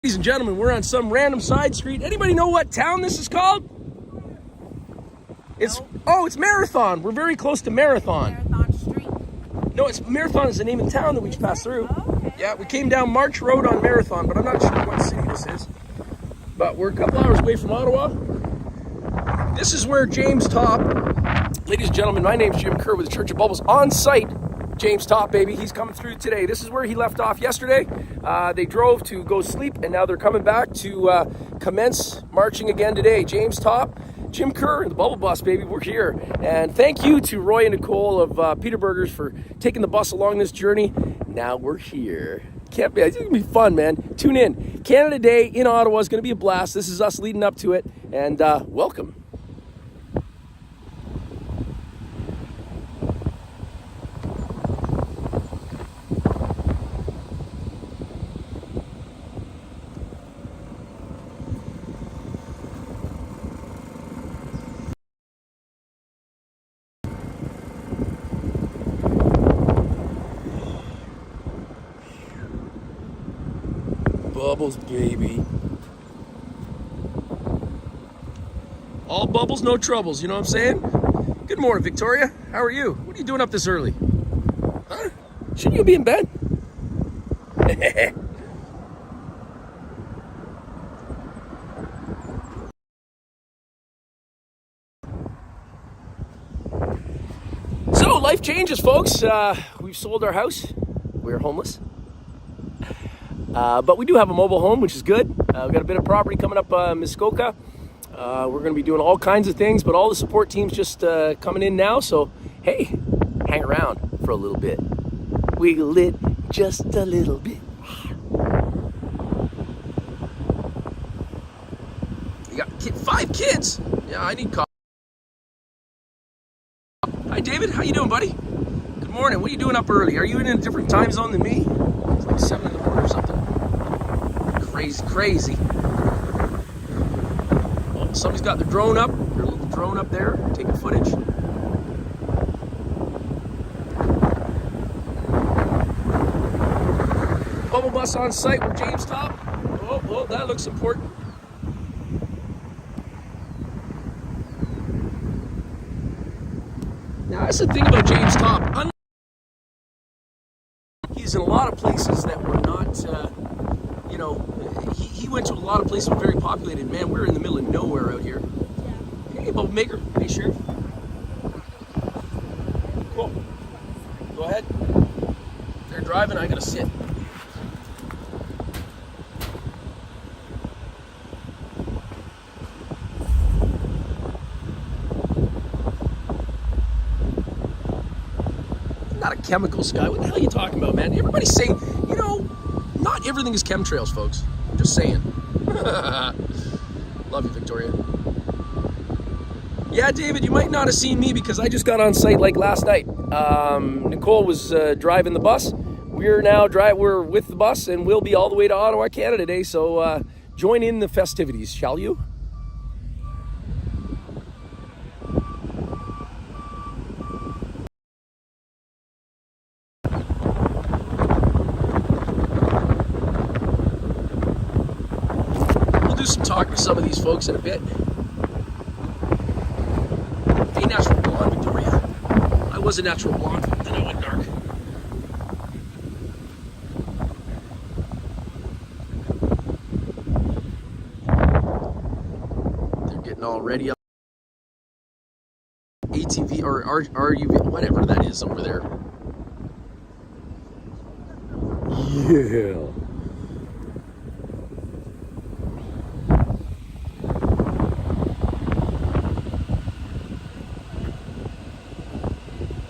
Ladies and gentlemen, we're on some random side street. Anybody know what town this is called? It's Marathon. We're very close to Marathon. Marathon Street. No, it's Marathon is the name of the town that we just passed through. Oh, okay. Yeah, we came down March Road on Marathon, but I'm not sure what city this is. But we're a couple hours away from Ottawa. This is where James Topp, ladies and gentlemen, my name's Jim Kerr with the Church of Bubbles on site. James Topp, baby, he's coming through today. This is where he left off yesterday. They drove to go sleep, and now they're coming back to commence marching again today. James Topp, Jim Kerr, and the Bubble Bus, baby, we're here. And thank you to Roy and Nicole of Peter Burgers for taking the bus along this journey. Now we're here. Can't be, it's gonna be fun, man. Tune in. Canada Day in Ottawa is gonna be a blast. This is us leading up to it, and welcome. Bubbles, baby. All bubbles, no troubles, you know what I'm saying? Good morning, Victoria. How are you? What are you doing up this early? Huh? Shouldn't you be in bed? So, life changes, folks. We've sold our house. We're homeless. But we do have a mobile home, which is good. We've got a bit of property coming up Muskoka. We're going to be doing all kinds of things, but all the support team's just coming in now. So, hey, hang around for a little bit. Wiggle it just a little bit. You got 5 kids? Yeah, I need coffee. Hi, David. How you doing, buddy? Good morning. What are you doing up early? Are you in a different time zone than me? It's like 7 in the morning or something. Crazy. Oh, somebody's got their drone up. Their little drone up there, taking footage. Bubble Bus on site with James Topp. Oh, that looks important. Now, that's the thing about James Topp. He's in a lot of places that were not, he went to a lot of places that were very populated. Man, we're in the middle of nowhere out here. Yeah. Hey, Bubble Maker. Hey, Sheriff. Cool. Go ahead. They're driving. I gotta sit. Not a chemicals guy. What the hell are you talking about, man? Everybody's saying, not everything is chemtrails, folks. I'm just saying. Love you, Victoria. Yeah, David, you might not have seen me because I just got on site like last night. Nicole was driving the bus. We're with the bus, and we'll be all the way to Ottawa, Canada today. So join in the festivities, shall you? Talk to some of these folks in a bit. Hey, natural blonde, Victoria. I was a natural blonde, then I went dark. They're getting all ready up. ATV or RUV, whatever that is over there. Yeah.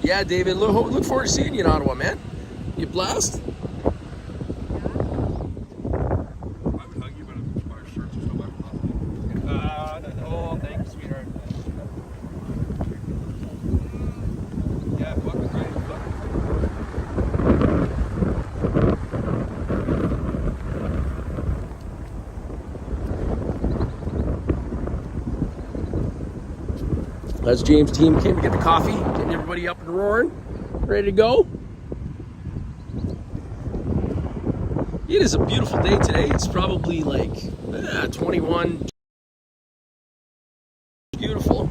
Yeah, David, look forward to seeing you in Ottawa, man. You blessed? I would hug you, but my shirts are so back. Thanks, sweetheart. Yeah, fuck was great. That's James' team came to get the coffee, getting everybody up and roaring, ready to go. It is a beautiful day today. It's probably like 21. Beautiful.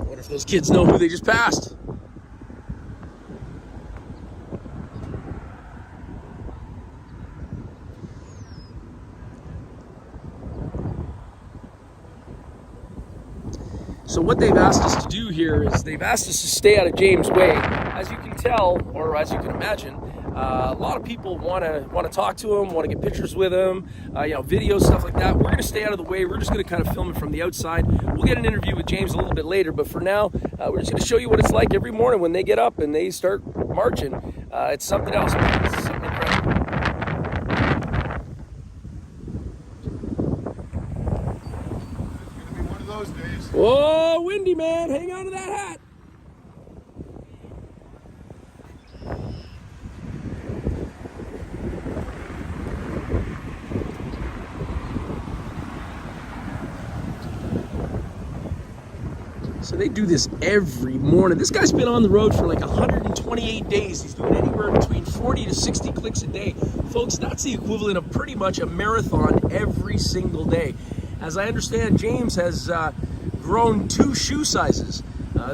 What if those kids know who they just passed? So what they've asked us to do here is they've asked us to stay out of James Way. As you can tell, or as you can imagine, a lot of people want to talk to him, want to get pictures with him, videos, stuff like that. We're going to stay out of the way. We're just going to kind of film it from the outside. We'll get an interview with James a little bit later, but for now, we're just going to show you what it's like every morning when they get up and they start marching. It's something else, man. It's something incredible. Those days. Whoa, windy, man. Hang on to that hat. So they do this every morning. This guy's been on the road for like 128 days. He's doing anywhere between 40 to 60 clicks a day. Folks, that's the equivalent of pretty much a marathon every single day. As I understand, James has grown 2 shoe sizes.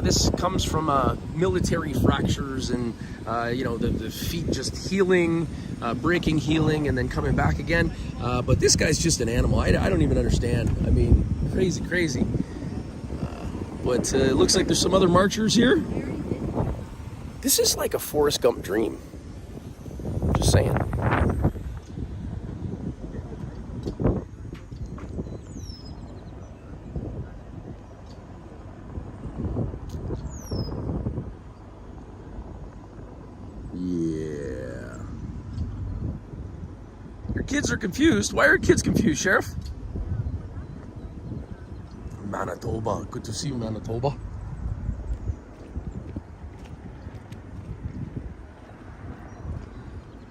This comes from military fractures and the feet just healing, breaking, healing, and then coming back again. But this guy's just an animal. I don't even understand. I mean, crazy. But it looks like there's some other marchers here. This is like a Forrest Gump dream. Just saying. Yeah. Your kids are confused. Why are kids confused, Sheriff? Manitoba. Good to see you, Manitoba.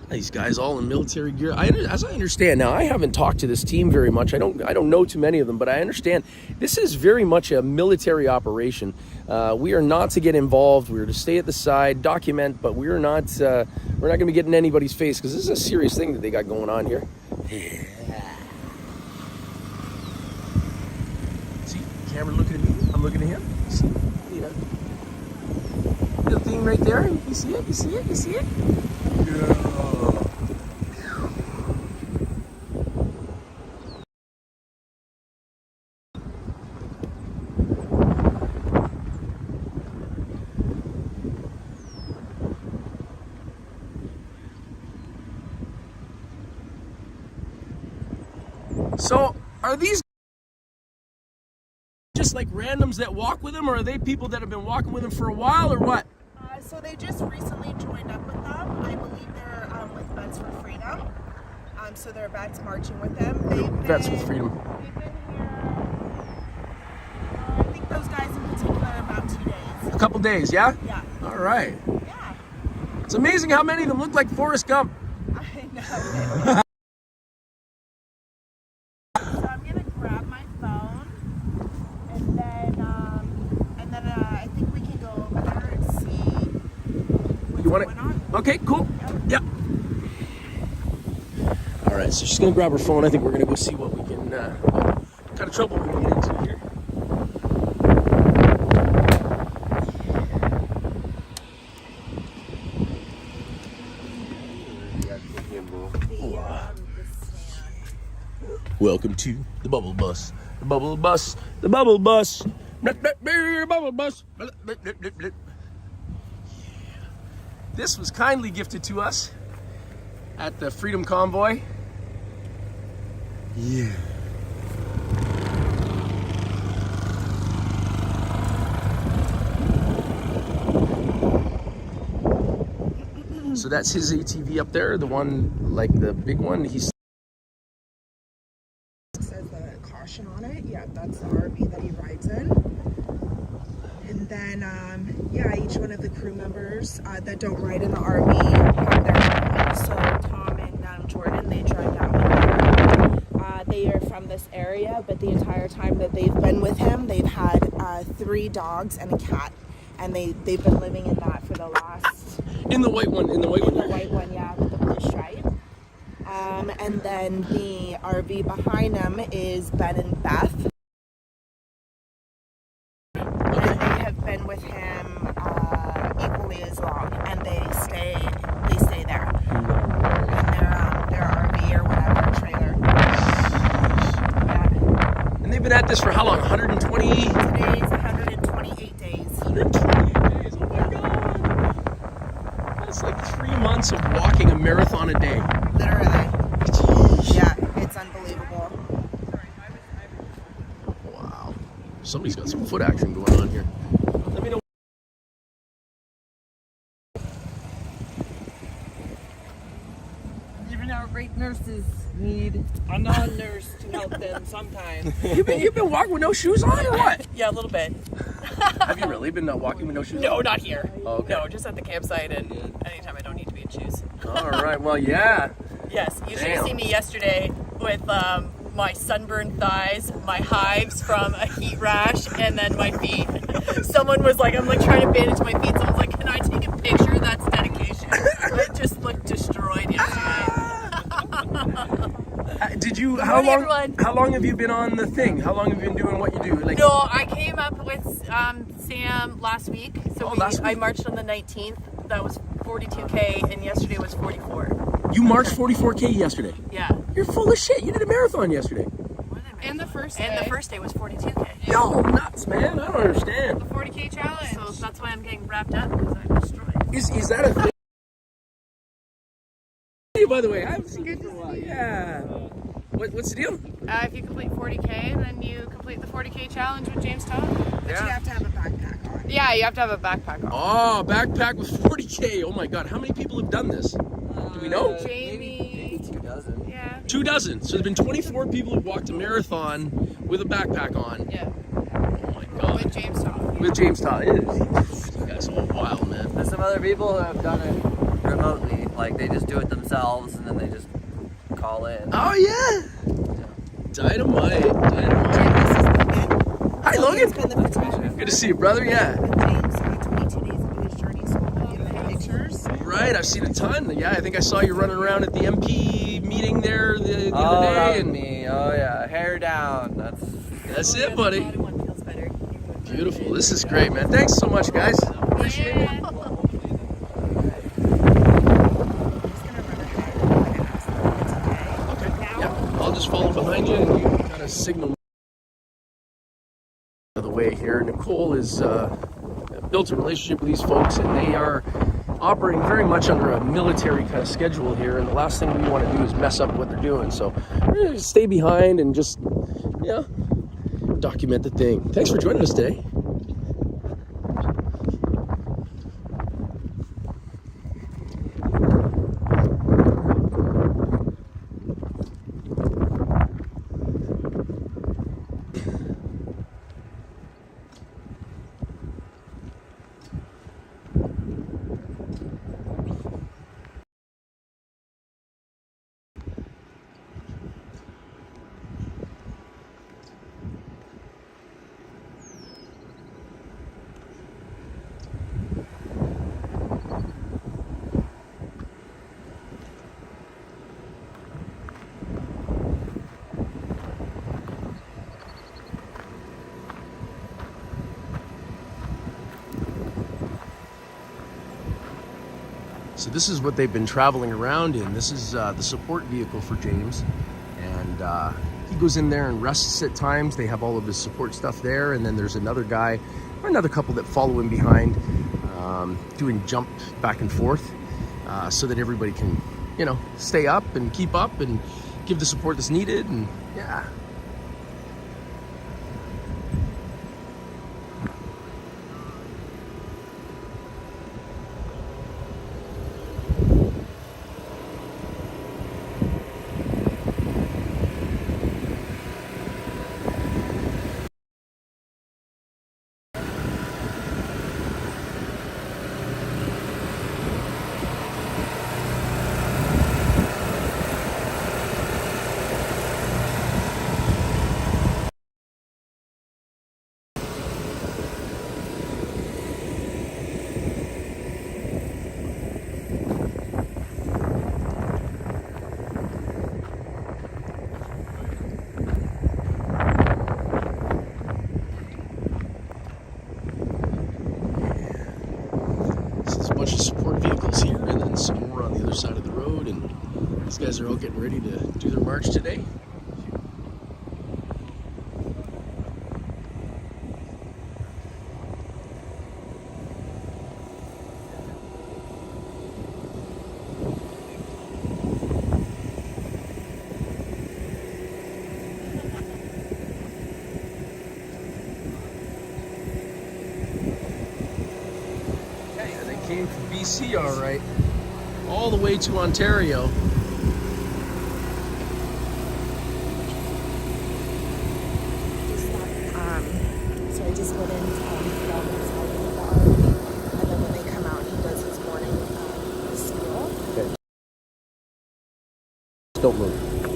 These guys all in military gear. As I understand now, I haven't talked to this team very much. I don't know too many of them, but I understand this is very much a military operation. We are not to get involved. We are to stay at the side, document, but we're not going to get in anybody's face because this is a serious thing that they got going on here. Yeah. See, camera looking at me. I'm looking at him. See, little thing right there. You see it? You see it? You see it? Yeah. So, are these just like randoms that walk with him, or are they people that have been walking with him for a while, or what? So they just recently joined up with them. I believe they're with Vets for Freedom. So they're vets marching with them. Vets with Freedom. They've been here, I think those guys in particular, about 2 days. A couple days, yeah? Yeah. All right. Yeah. It's amazing how many of them look like Forrest Gump. I know. So I'm going to grab my phone, and then I think we can go over there and see what's going on. Okay, cool. Yeah. All right, so she's gonna grab her phone. I think we're gonna go see what we can, what kind of trouble we can get into here. Welcome to the Bubble Bus. The Bubble Bus. The Bubble Bus. Bubble Bus. This was kindly gifted to us at the Freedom Convoy. Yeah. So that's his ATV up there, the one, like the big one. He's says the caution on it. Yeah, that's the RV that he rides in. And then, yeah, each one of the crew members that don't ride in the RV have their RV. So Tom and Jordan, they drive that one. They are from this area, but the entire time that they've been with him, they've had 3 dogs and a cat. And they've been living in that for the last... In the white one, In the white one, yeah, with the blue stripe. And then the RV behind them is Ben and Beth. And they have been with him equally as long, and they stay there in their RV or whatever trailer. Yeah. And they've been at this for how long? 120? Today's 128 days. 128 days. Oh my God. That's like 3 months of walking a marathon a day. Literally. Yeah, it's unbelievable. Wow. Somebody's got some foot action going on here. Let me know. Even our great nurses need a non-nurse to help them sometimes. You've been walking with no shoes on or what? Yeah, a little bit. Have you really been walking with no shoes on? No, not here. Oh, okay. No, just at the campsite and anytime I don't need to be in shoes. All right. Well, yeah. Yes, you should Damn. have seen me yesterday with my sunburned thighs, my hives from a heat rash, and then my feet. Someone was like, I'm like trying to bandage my feet. Someone's like, can I take a picture? That's dedication. I just looked destroyed yesterday. Did you? Good How morning, long? everyone. How long have you been on the thing? How long have you been doing what you do? Like, No, I came up with Sam last week. So Oh, last I week. marched on the 19th. That was 42K, and yesterday was 44. you marched 44K yesterday. Yeah. You're full of shit. You did a marathon yesterday. And the first And the first day was 42K. Yo, nuts, man. I don't understand. 40K challenge. So that's why I'm getting wrapped up because I'm destroyed. Is that a thing? Hey, by the way, I haven't seen you for a while. Yeah. What's the deal? If you complete 40K, then you complete the 40K challenge with James Todd. But you have to have a backpack on. Yeah, you have to have a backpack on. Oh, backpack with 40K. Oh my God. How many people have done this? Do we know? Jamie. 2,000. Yeah. 2 dozen. So there's been 24 people who've walked a marathon with a backpack on. Yeah. Oh my God. With James Todd. With James Todd. You guys are wild, man. There's some other people who have done it remotely. Like they just do it themselves and then they just call in. Oh yeah. Dynamite. Jim, this is Logan. Hi, Logan. He's been the photographer. Good to see you, brother. Yeah. With James 22 days into his journey, so we'll get the pictures. Right. I've seen a ton. Yeah. I think I saw you running around at the MP meeting there the Oh, other that day. was And me. Oh yeah, hair down. that's it, buddy. One feels better. Beautiful. This is great, man. Thanks so much, guys. Appreciate it. Yeah. Okay. Yeah. I'll just follow behind you and you kind of signal the way here. Nicole is built a relationship with these folks, and they are operating very much under a military kind of schedule here. And the last thing we want to do is mess up what they're doing. So we're gonna stay behind and just, yeah, document the thing. Thanks for joining us today. So this is what they've been traveling around in. This is the support vehicle for James. And he goes in there and rests at times. They have all of his support stuff there. And then there's another guy, or another couple that follow him behind, doing jump back and forth so that everybody can, you know, stay up and keep up and give the support that's needed. And yeah. some more on the other side of the road, and these guys are all getting ready to do their march today. Yeah, they came from BC, all right, all the way to Ontario. So I just went in film inside of the RV, and then when they come out, he does his morning spiel. Okay. Don't move.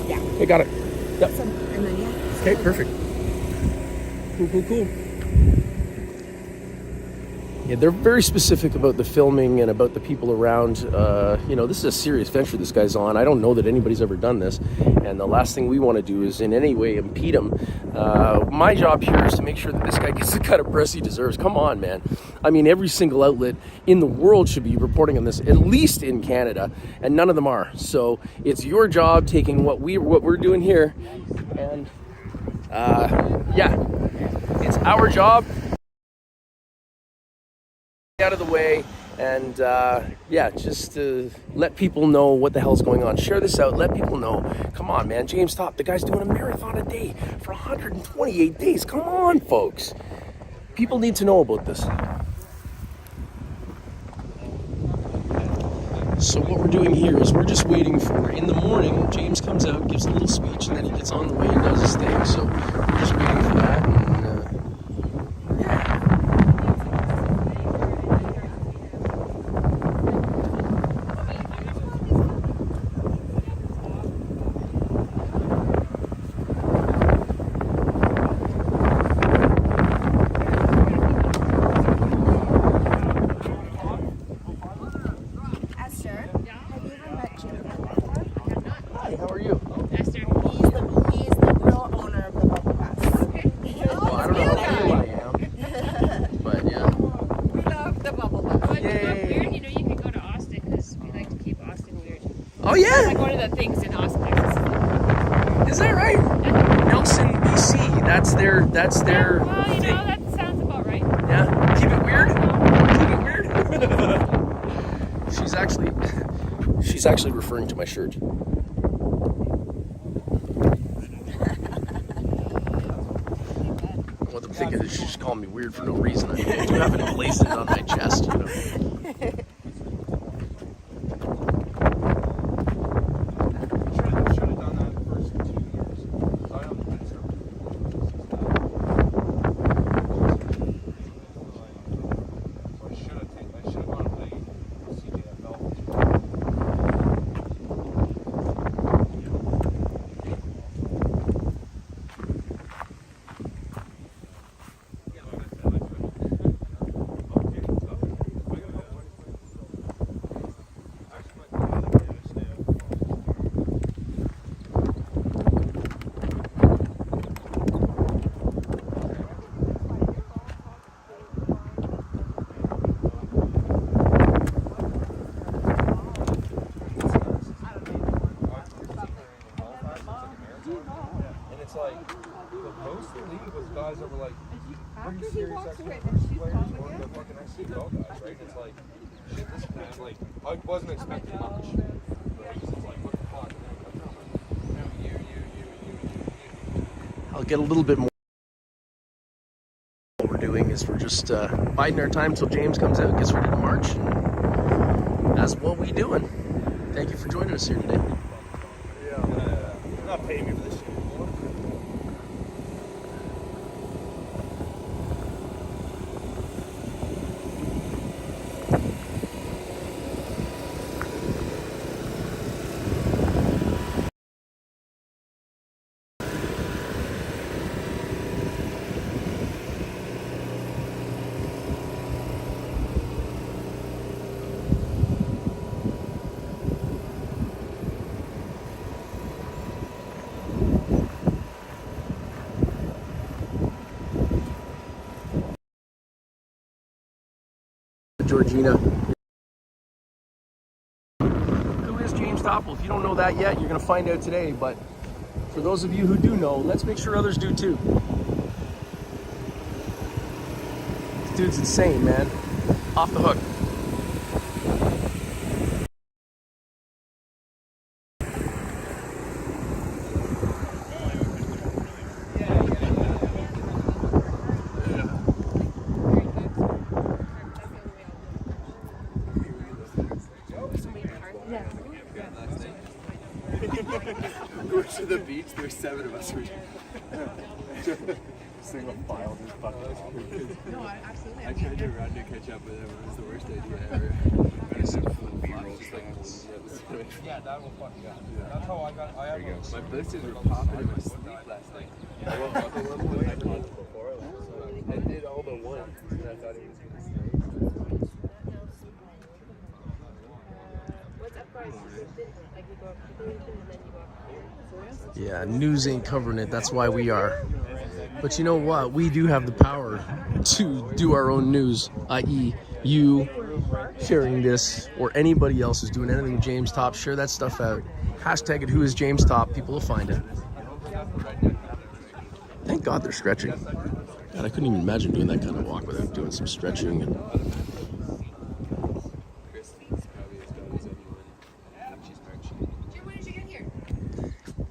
Yeah. Okay, got it. Yep. So, and then yeah. Okay, perfect. Cool, cool, cool. Yeah, they're very specific about the filming and about the people around. You know, this is a serious venture this guy's on. I don't know that anybody's ever done this. And the last thing we want to do is in any way impede him. My job here is to make sure that this guy gets the kind of press he deserves. Come on, man. I mean, every single outlet in the world should be reporting on this, at least in Canada, and none of them are. So it's your job taking what we're doing here, and yeah, it's our job. Out of the way, and yeah, just let people know what the hell's going on. Share this out, let people know. Come on, man. James Topp, the guy's doing a marathon a day for 128 days. Come on, folks. People need to know about this. So what we're doing here is we're just waiting for, in the morning, James comes out, gives a little speech, and then he gets on the way and does his thing. So we're just waiting for that, and yeah. Esther, have you ever met Jim before? Hi, how are you? Esther. He's the real owner of the Bubble Bus. Well, I don't know how cool I am, but yeah. We love the bubble bus. But Yay. it's not weird, you know, you can go to Austin because we like to keep Austin weird. Oh Like yeah, one of the things in Austin, Texas. is that right? Nelson, BC. That's their Well, you thing. know, that sounds about right. Yeah, keep it weird. Keep it weird. She's actually referring to my shirt. What I'm thinking is she's calling me weird for no reason. I mean, I do have it emblazoned on my chest, you know. Should have done that the first 2 years. So I don't think so. So I should have gone to play CJFL. And it's like, most of the league was guys that were like pretty serious ex-University players or the fucking XCL guys, right? It's like, shit, this man, like, I wasn't expecting much. But it's like, what the fuck? You. I'll get a little bit more. What we're doing is we're just biding our time till James comes out, gets ready to march. And that's what we doing. Thank you for joining us here today. You're not paying me for this shit. Georgina Top? Well, if you don't know that yet, you're going to find out today. But for those of you who do know, let's make sure others do too. This dude's insane, man. Off the hook. We went to the beach. There were 7 of us. Single file just fucking. No, absolutely. I tried to run to catch up with him. It was the worst idea ever. Yeah, that will fuck you up. That's how I got. I have My blisters were popping in my sleep last night. I woke up at one point before I did all the ones, and I thought he was gonna stay. Yeah, news ain't covering it. That's why we are. But you know what? We do have the power to do our own news, i.e. you sharing this or anybody else who's doing anything with James Top. Share that stuff out. Hashtag it, who is James Top. People will find it. Thank God they're stretching. God, I couldn't even imagine doing that kind of walk without doing some stretching. And When did you get here?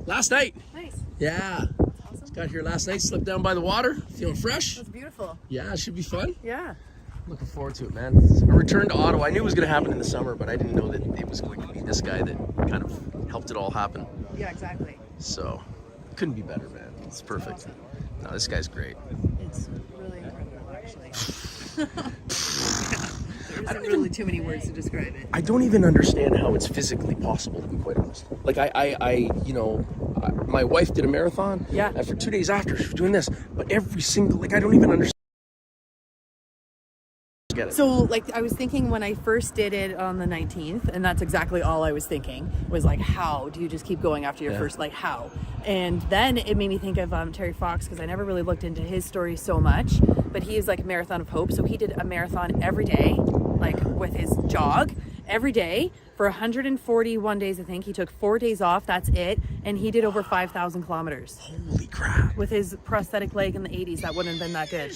last night. Nice. Yeah. Awesome. Got here last night, slept down by the water, feeling fresh. That's beautiful. Yeah, it should be fun. Yeah. Looking forward to it, man. A return to Ottawa. I knew it was going to happen in the summer, but I didn't know that it was going to be this guy that kind of helped it all happen. Yeah, exactly. So, couldn't be better, man. It's perfect. No, this guy's great. It's really incredible, actually. There isn't really too many words to describe it. I don't even understand how it's physically possible, to be quite honest. Like, my wife did a marathon. Yeah. And for 2 days after, she was doing this. But every single, I don't even understand. Get it. So, I was thinking when I first did it on the 19th, and that's exactly all I was thinking, was how do you just keep going after your first, how? And then it made me think of Terry Fox, because I never really looked into his story so much, but he is a Marathon of Hope, so he did a marathon every day, with his jog, every day, for 141 days, I think. He took 4 days off, that's it, and he did over 5,000 kilometers. Holy crap. With his prosthetic leg in the 80s, that wouldn't have been that good.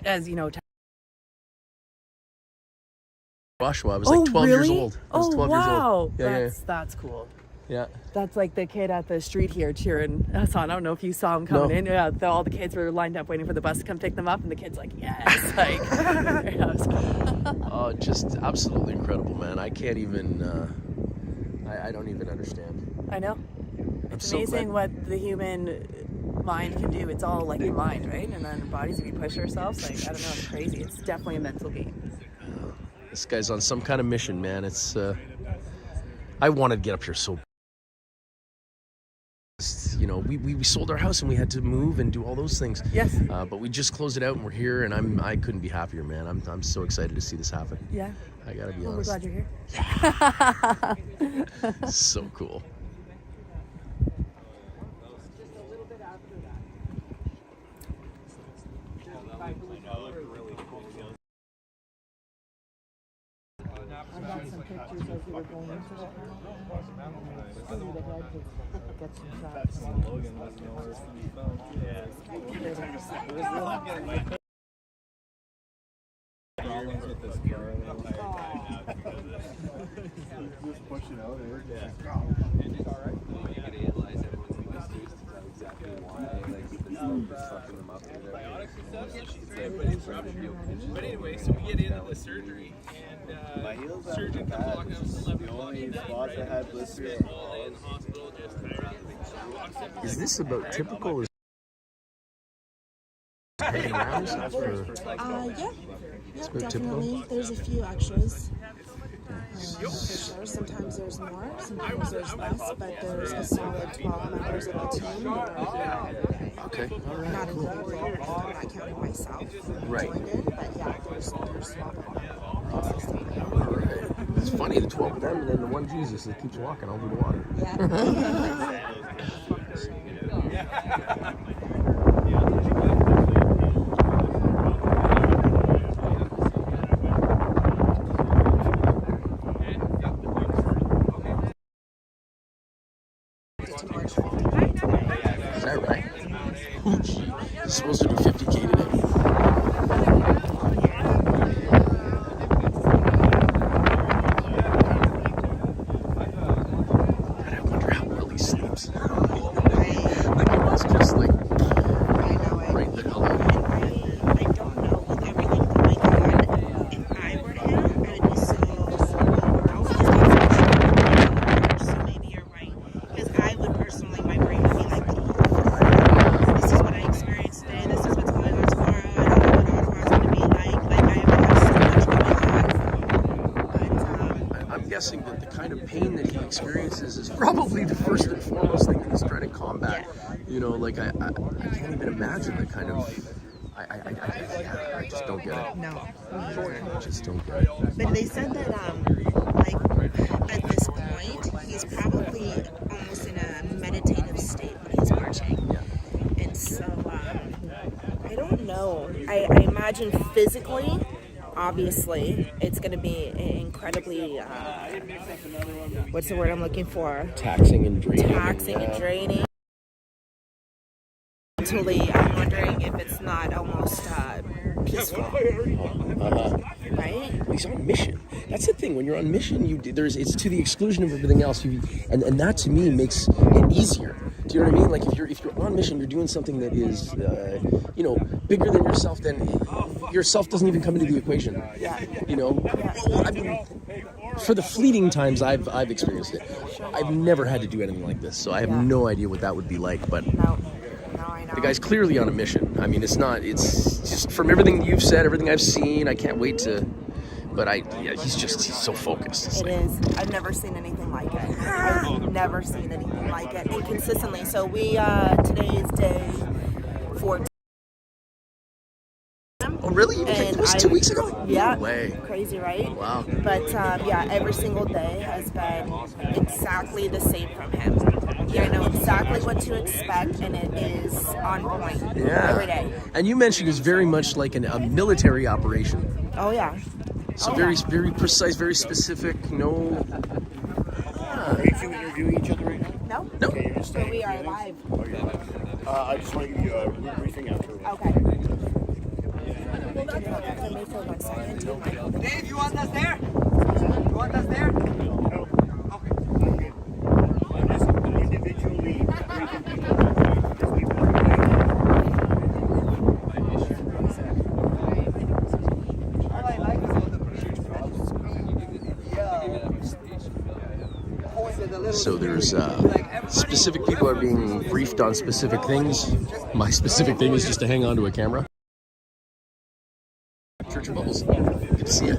As you know, Joshua, I was 12 years old. I was 12 years wow. old. Yeah, That's cool. yeah. That's like the kid at the street here cheering us on. I don't know if you saw him coming in. Yeah, all the kids were lined up waiting for the bus to come pick them up, and the kid's like, yes. Yeah, it was cool. Oh, just absolutely incredible, man. I can't even, I don't even understand. I know. It's so amazing glad- what the human mind can do. It's all the mind, right? And then bodies, if we push ourselves, I don't know, it's crazy. It's definitely a mental game. This guy's on some kind of mission, man. It's, I wanted to get up here so, we sold our house and we had to move and do all those things. Yes. But we just closed it out and we're here, and I couldn't be happier, man. I'm so excited to see this happen. Yeah. I gotta be Well, we're honest. glad you're here. So cool. I got some pictures as we were going into the get some shots. Just push it out there. Yeah. It's alright. You gotta analyze everyone's blisters to know exactly why, the slope is fucking them up. But anyway, so we get into the surgery, and My heels are surgeon comes bad. walking up This to is the left the only and spot that had blisters. all in the hospital, just Is this about typical? Is hanging around and stuff, or- Yeah, about definitely. There's a few extras. For sure. Sometimes there's more, sometimes there's less, but there's a solid 12 members of the team that are Okay, all right, not cool. including, I'm not counting myself. Right. Joined in, but yeah, there's 12 of them. All right. It's funny, the 12 of them, and then the one Jesus that keeps walking over the water. Yeah. Is that right? Ooh, gee. He's supposed to do 50K today. God, I wonder how well he sleeps. Like, it was just like right the hell out. I don't know with everything going on. If I were him, I would be so so maybe you're right. Because I would personally, my brain would be like, this is what I experienced today, this is what's going on tomorrow, I don't know what Ottawa's gonna be like I would have so much going on. But I'm guessing that the kind of pain that he experiences is probably the first and foremost thing that he's trying to combat. You know, like I can't even imagine the kind of. I just don't get it. no. I just don't get it. But they said that like at this point he's probably almost in a meditative state when he's marching. And so I don't know. I imagine physically, obviously, it's going to be incredibly what's the word I'm looking for? Taxing and draining. Taxing and draining. Mentally, I'm wondering if it's not almost peaceful, right? He's on mission. That's the thing. When you're on mission, it's to the exclusion of everything else. And that to me makes it easier. Do you know what I mean? Like if you're on mission, you're doing something that is, bigger than yourself. Then yourself doesn't even come into the equation. You know, I mean, for the fleeting times I've experienced it, I've never had to do anything like this, so I have no idea what that would be like. But No, I know. the guy's clearly on a mission. I mean, it's just from everything you've said, everything I've seen. I can't wait to. But he's so focused. It's It is. I've never seen anything like it. I've never seen anything like it. And consistently. So we, today is day 14. Oh, really? It was 2 weeks ago? Yeah. No way. Crazy, right? Wow. But every single day has been exactly the same from him. I know exactly what to expect, and it is on point every day. And you mentioned it's very much like a military operation. Oh, yeah. So very precise, very specific. No. Are you two interviewing each other right now? No? No. Okay, you're just So we are live. I just want to give you a briefing after. Okay. Let me for 1 second. Dave, you want us there? You want us there? No. Okay. I'm good. I'm just individually briefing people. Just people. So there's specific people are being briefed on specific things. My specific thing is just to hang on to a camera. Church of Bubbles. Good to see you.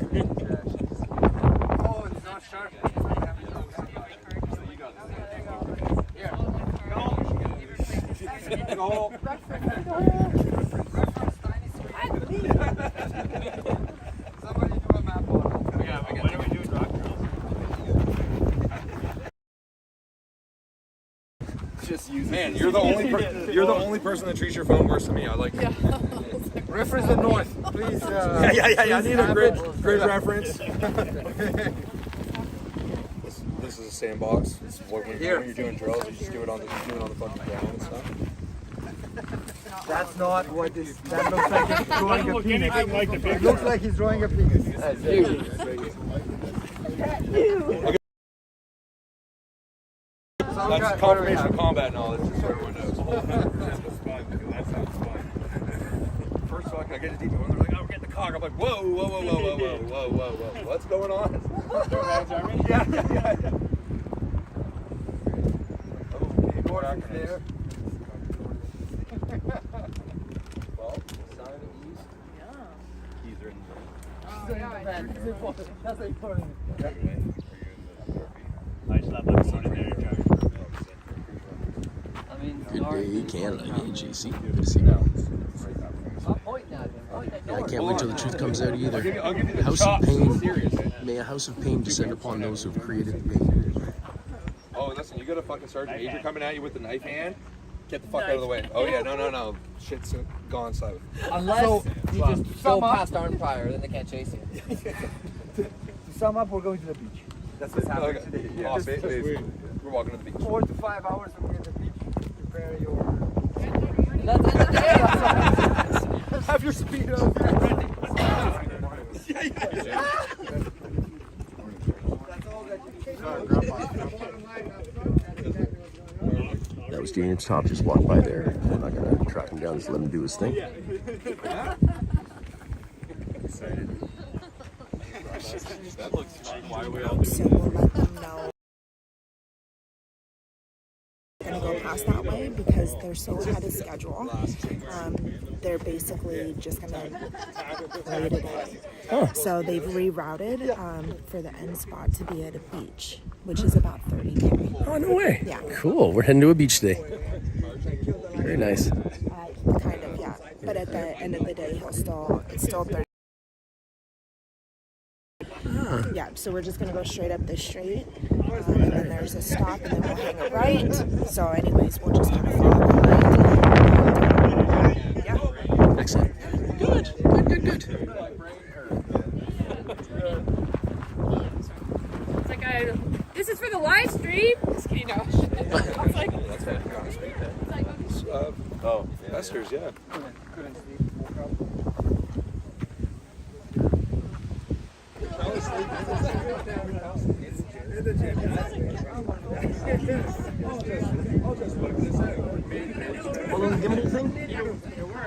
Oh, it's not sharp. Go. Somebody do a map on it. When are we doing rock Just use Man, you're the only person that treats your phone worse than me. I like. Reference the north, please. Yeah. I need a great reference. This is a sandbox. It's when you're doing drills, you just do it on the fucking ground and stuff. That's not what this. That looks like he's drawing a penis. It looks like he's drawing a penis. That's confirmation of combat knowledge, just so everyone knows. First fuck, I get a deep one. They're like, "Oh, we're getting the cock." I'm like, "Whoa. What's going on?" Yeah. Okay, Gordon's there. well, sign of ease. Keys are in That's important. Good day, Canada. Hey, JC. Good to see you. I can't wait till the truth comes out either. A house of pain. May a house of pain descend upon those who have created the pain. Oh, listen, you got a fucking sergeant major coming at you with the knife hand. Get the fuck out of the way. Oh yeah, no. Shit's gone south. Unless you just go past Arm Fire, then they can't chase you. To sum up, we're going to the beach. That's what's happening today. Oh, we're walking to the beach. 4 to 5 hours from here at the beach. Have your speedo. That was James Top, just walked by there. I'm not gonna track him down, just let him do his thing. So we'll let them know. Gonna go past that way because they're so ahead of schedule. They're basically just gonna play today. So they've rerouted for the end spot to be at a beach, which is about 30K. Oh, no way. Yeah. Cool. We're heading to a beach today. Very nice. Kind of, yeah. But at the end of the day, it's still 30. Yeah, so we're just gonna go straight up this street, and then there's a stop, and then we'll hang a right. So, anyways, we'll just kind of follow behind. Yeah. Excellent. Good. It's like this is for the live stream. Just kidding, no. It's like, Oh, investors, yeah. Well, the gimbal thing,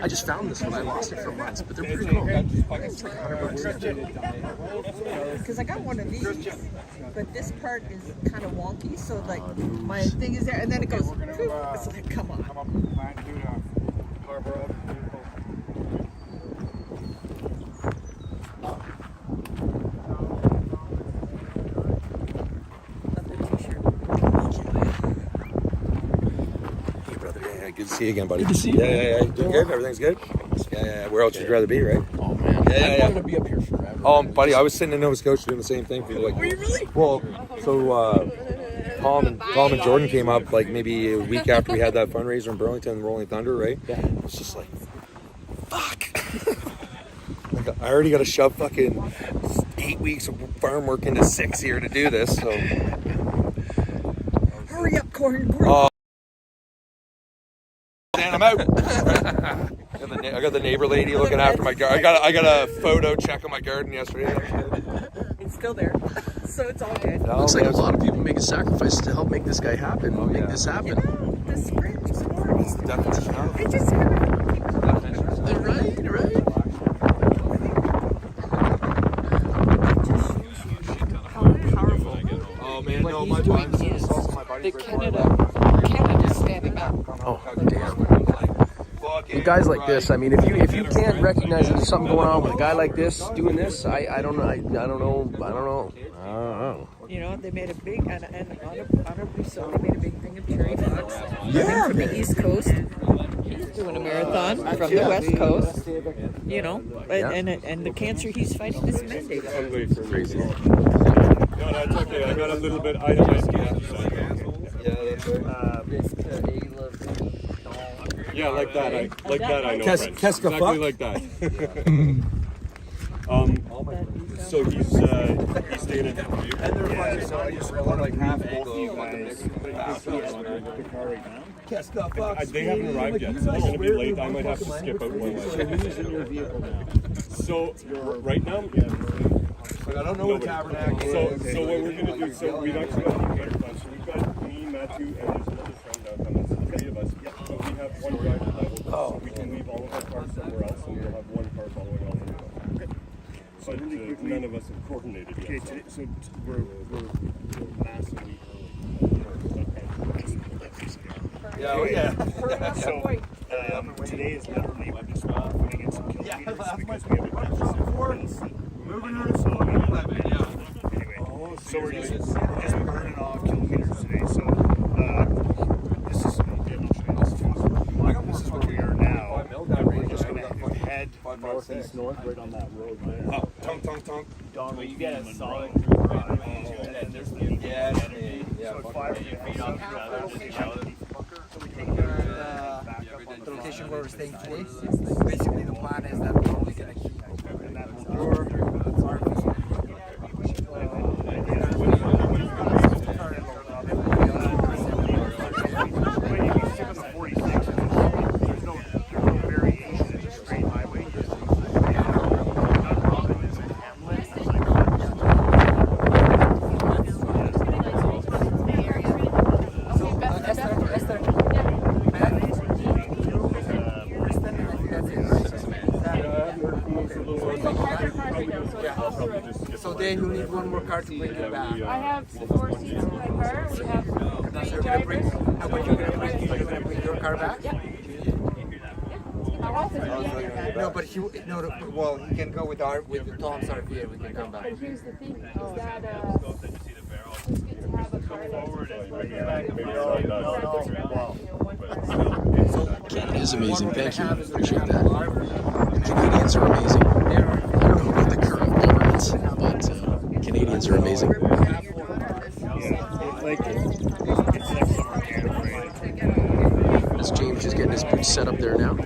I just found this one. I lost it for months, but they're pretty cool. It's like $100. Because I got one of these, but this part is kind of wonky, so like my thing is there, and then it goes. It's like, come on. Good to see you again, buddy. Good to see you. Yeah. Doing good? Everything's good? Yeah. Where else would you rather be, right? Oh, man. I wanted to be up here forever. Buddy, I was sitting in Nova Scotia doing the same thing for you. Like, were you really? Well, so Tom and Jordan came up like maybe a week after we had that fundraiser in Burlington, Rolling Thunder, right? Yeah. It's just like, fuck. Like, I already got to shove fucking 8 weeks of farm work into 6 here to do this, so. Hurry up, corn. And I'm out. I got the neighbor lady looking after my garden. I got a photo check on my garden yesterday. It's still there, so it's all good. Looks like a lot of people make a sacrifice to help make this guy happen, make this happen. The spring storms. Definition of. It just Right. how powerful. Oh man, no, my doing body's is also my body's that Canada's standing up. Oh, damn. With guys like this, I mean, if you can't recognize that there's something going on with a guy like this doing this, I don't know. You know, they made a big, and honorably so, they made a big thing of Terry Fox. Yeah. From the East Coast. He's doing a marathon from the West Coast. You know, and the cancer he's fighting is mandated. Crazy. No, that's okay. I got a little bit. I don't yeah, like that. I know. Exactly like that. So he's staying in Dubuque. And they're funny, so I just want like half both of you guys. They haven't arrived yet, so they're going to be late. I might have to skip out one way. So right now, I don't know what tabernacle is. So what we're going to do, so we've actually got a computer fund. So we've got me, Matthew, and there's another friend downtown. That's the three of us. But we have one driver level. So we can leave all of our cars somewhere else, and we'll have one car following all of them. Okay. But none of us have coordinated yet. Okay, so we're massively So today is literally we're just putting in some kilometers because we have a deficit. Anyway, so we're just burning off kilometers today. So this is where we are now. We're just gonna head northeast north right on that road. Right? Tonk. Well, you get a solid and then there's the so 5 feet off the location where we're staying today. Basically, the plan is that we're only going to keep Jane, you need one more car to bring you back. I have 4 seats in my car. We have 3 So you're gonna bring, drivers. how about you're gonna bring your car back? No, but he no. Well, he can go with Tom's RV and we can come back. But here's the thing: is that it's good to have a car that's Canada is amazing. Thank you. Appreciate that. The Canadians are amazing. I don't know about the current governments, but Canadians are amazing. As James is getting his boots set up there now.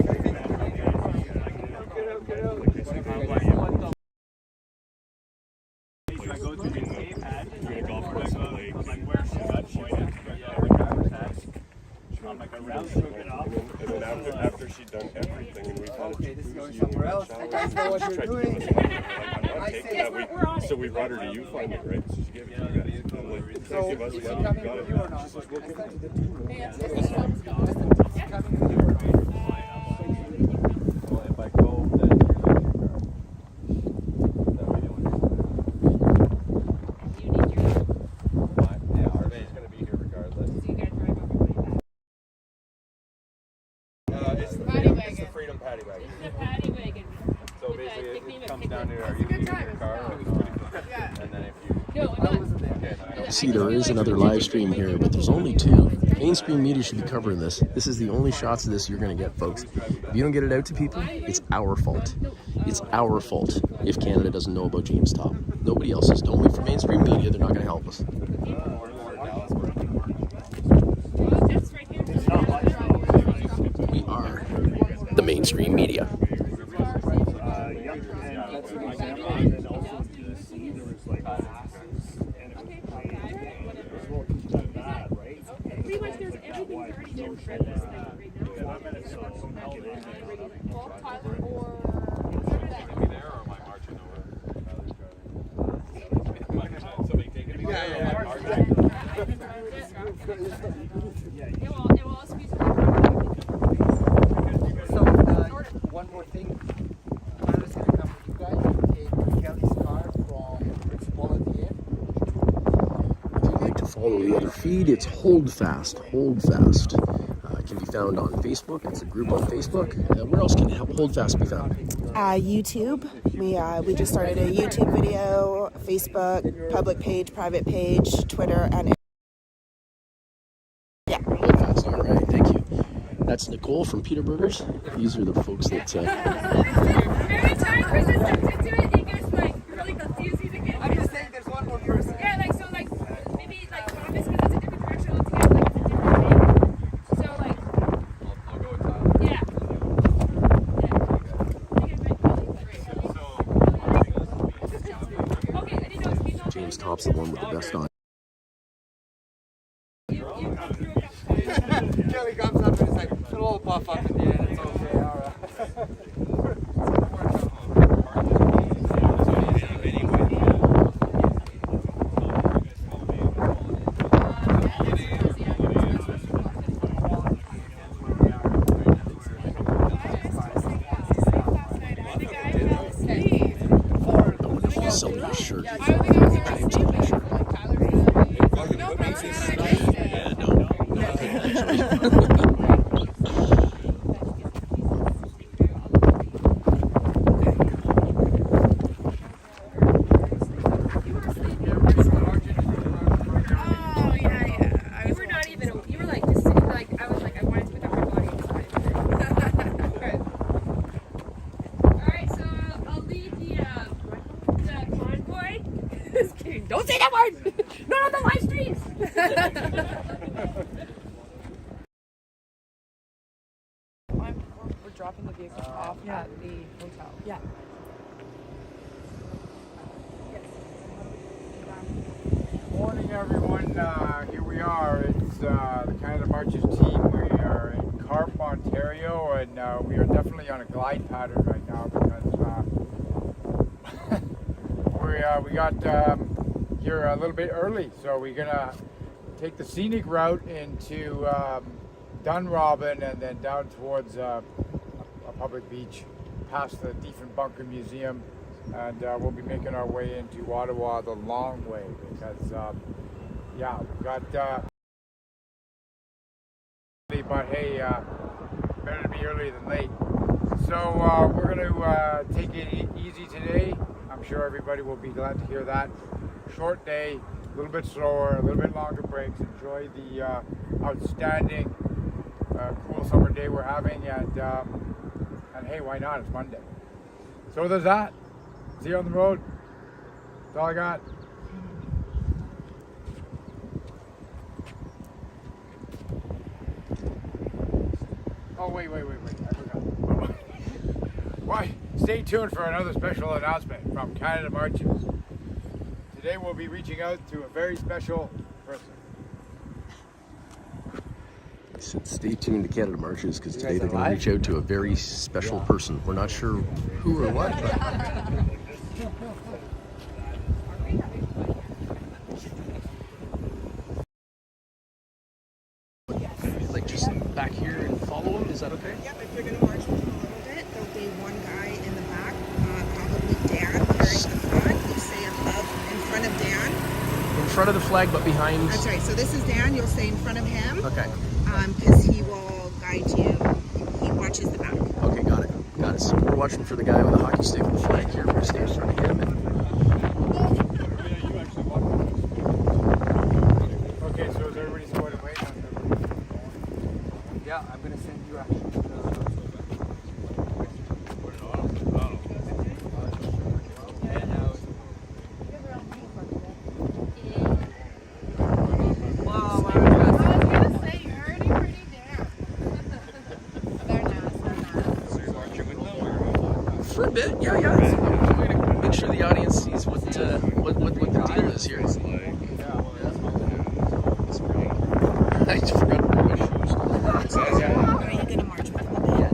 And then after she'd done everything, and we kind of This is going somewhere else. You guys know what you're doing. So we brought her to you finally, right? So she gave it to you guys. I'm like, So give us is the he coming got with it. you or not? She's like, we'll give it. Is he coming with you or not? Well, if I go, then you're leaving your car. That way you understand. Yeah, Harvey's gonna be here regardless. It's the Freedom Paddy Wagon. paddy wagon. So basically, it comes down to are you leaving your car or not? And then if you No, not. See, there is another live stream here, but there's only 2. Mainstream media should be covering this. This is the only shots of this you're going to get, folks. If you don't get it out to people, it's our fault. It's our fault if Canada doesn't know about James Top. Nobody else's. Don't wait for mainstream media. They're not going to help us. We are the mainstream media. Pretty much there's everything's already been shredded right now. Well, Tyler or there or am I marching over? Somebody taking me there. it will all squeeze So, one more thing. Tyler's gonna come with you guys. Take Kelly's car from Principal at the end. If you'd like to follow the other feed, it's Hold Fast. Hold Fast. It can be found on Facebook. It's a group on Facebook. Where else can Hold Fast be found? YouTube. We just started a YouTube video, Facebook, public page, private page, Twitter, and Hold Fast. All right, thank you. That's Nicole from Peter Burgers. These are the folks that. Every time Chris steps into it, he gets like really confused. He's like, I'm just saying there's one more person. yeah, like so, like maybe like Thomas, because it's a different direction altogether. Like it's a different thing. So like, I'll go with Tyler. yeah. Okay, I didn't know it's James Top's the one with the best on. Kelly comes up and it's like, it'll all puff up in the end. It's okay, alright. Sell me a shirt. You were not even. You were like just sitting like I was like I wanted to put my body inside. All right, so I'll lead the convoy. Just kidding. Don't say that word. Not on the live streams. We're dropping the vehicle off at the hotel. Yeah. Morning, everyone. Here we are. It's the Canada Marches team. We are in Carp, Ontario, and we are definitely on a glide pattern right now because we got here a little bit early. So we're gonna take the scenic route into Dunrobin and then down towards a public beach, past the Diefenbunker Museum, and we'll be making our way into Ottawa the long way because, yeah, we've got. But hey, better to be early than late. So we're going to take it easy today. I'm sure everybody will be glad to hear that. Short day, a little bit slower, a little bit longer breaks. Enjoy the outstanding, cool summer day we're having, and hey, why not? It's Monday. So there's that. See you on the road. That's all I got. Oh, wait. I forgot. Why? Stay tuned for another special announcement from Canada Marches. Today we'll be reaching out to a very special person. He said, stay tuned to Canada Marches because today they're going to reach out to a very special person. We're not sure who or what, but... Like just back here and follow him, is that okay? Yep, if you're going to march with him a little bit, there'll be one guy in the back, probably Dan, carrying the flag. You say above, in front of Dan. In front of the flag, but behind... That's right, so this is Dan, you'll say in front of him. Okay. Because he will guide you, he watches the back. Okay, got it. So we're watching for the guy with the hockey stick and the flag here. We're going to stay in front of him. Okay, so is everybody squared away? Yeah, I'm gonna send you actually. For a bit, yeah. We're going to make sure the audience sees what the deal is here. I just forgot to bring my shoes. Are you going to march with him a bit?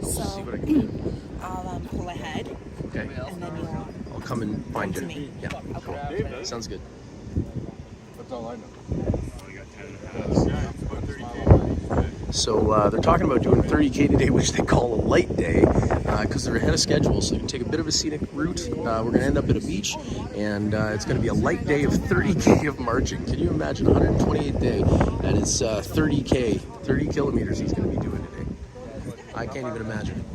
So, I'll pull ahead. Okay. And then I'll come and find to you. me. Yeah. Okay. Cool. Sounds good. That's all I know. So they're talking about doing 30K today, which they call a light day, because they're ahead of schedule. So you can take a bit of a scenic route. We're going to end up at a beach, and it's going to be a light day of 30K of marching. Can you imagine? 128th day, and it's 30K, 30 kilometers he's going to be doing today. I can't even imagine.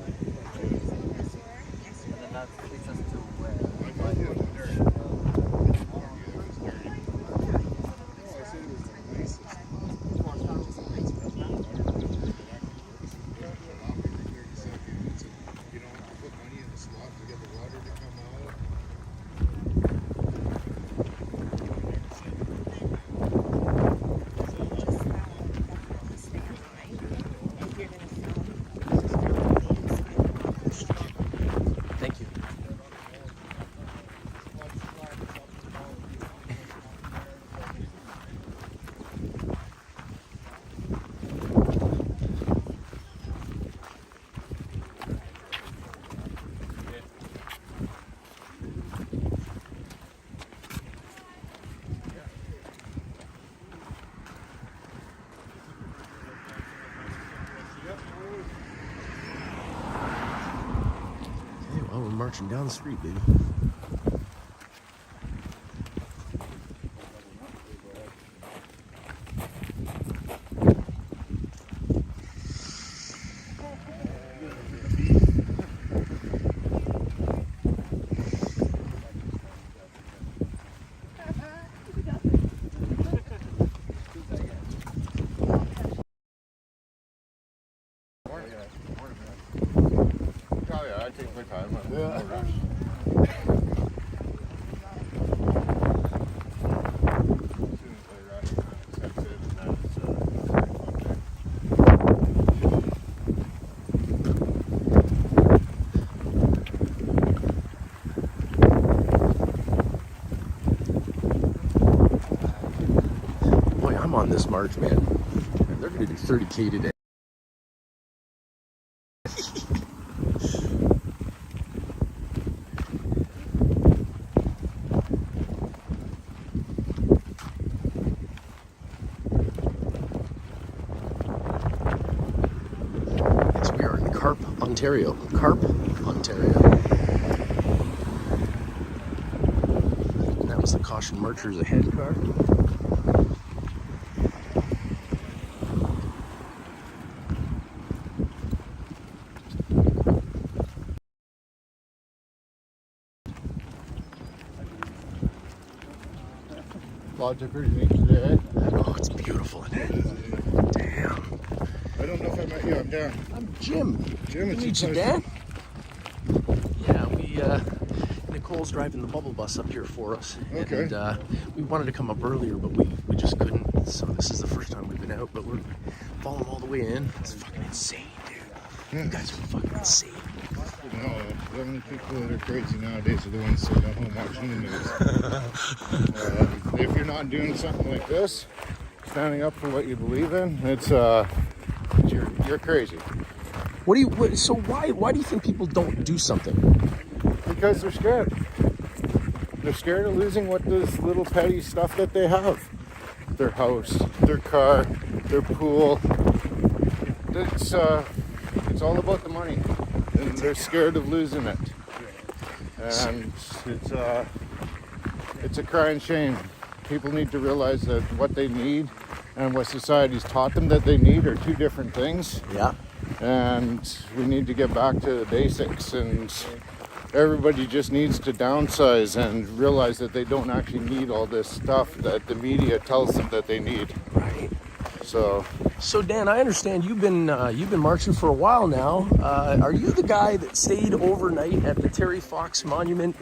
Thank you. Well, we're marching down the street, baby. I take my time. Boy, I'm on this march, man. And they're going to do 30K today. Ontario. Carp, Ontario. And that was the Caution Marchers ahead car. Clouds are pretty neat today. Oh, it's beautiful in it. Damn. I don't know if I met you. I'm Dan. I'm Jim. Jim, it's Meet you, Dan. Yeah, Nicole's driving the bubble bus up here for us. Okay. And we wanted to come up earlier, but we just couldn't. So this is the first time we've been out, but we're following all the way in. It's fucking insane, dude. You guys are fucking insane. No, the only people that are crazy nowadays are the ones sitting at home watching the news. If you're not doing something like this, standing up for what you believe in, it's you're crazy. So why do you think people don't do something? Because they're scared. They're scared of losing what this little petty stuff that they have. Their house, their car, their pool. It's all about the money. And they're scared of losing it. And it's a crying shame. People need to realize that what they need and what society's taught them that they need are two different things. Yeah. And we need to get back to the basics, and everybody just needs to downsize and realize that they don't actually need all this stuff that the media tells them that they need. Right. So Dan, I understand you've been marching for a while now. Are you the guy that stayed overnight at the Terry Fox Monument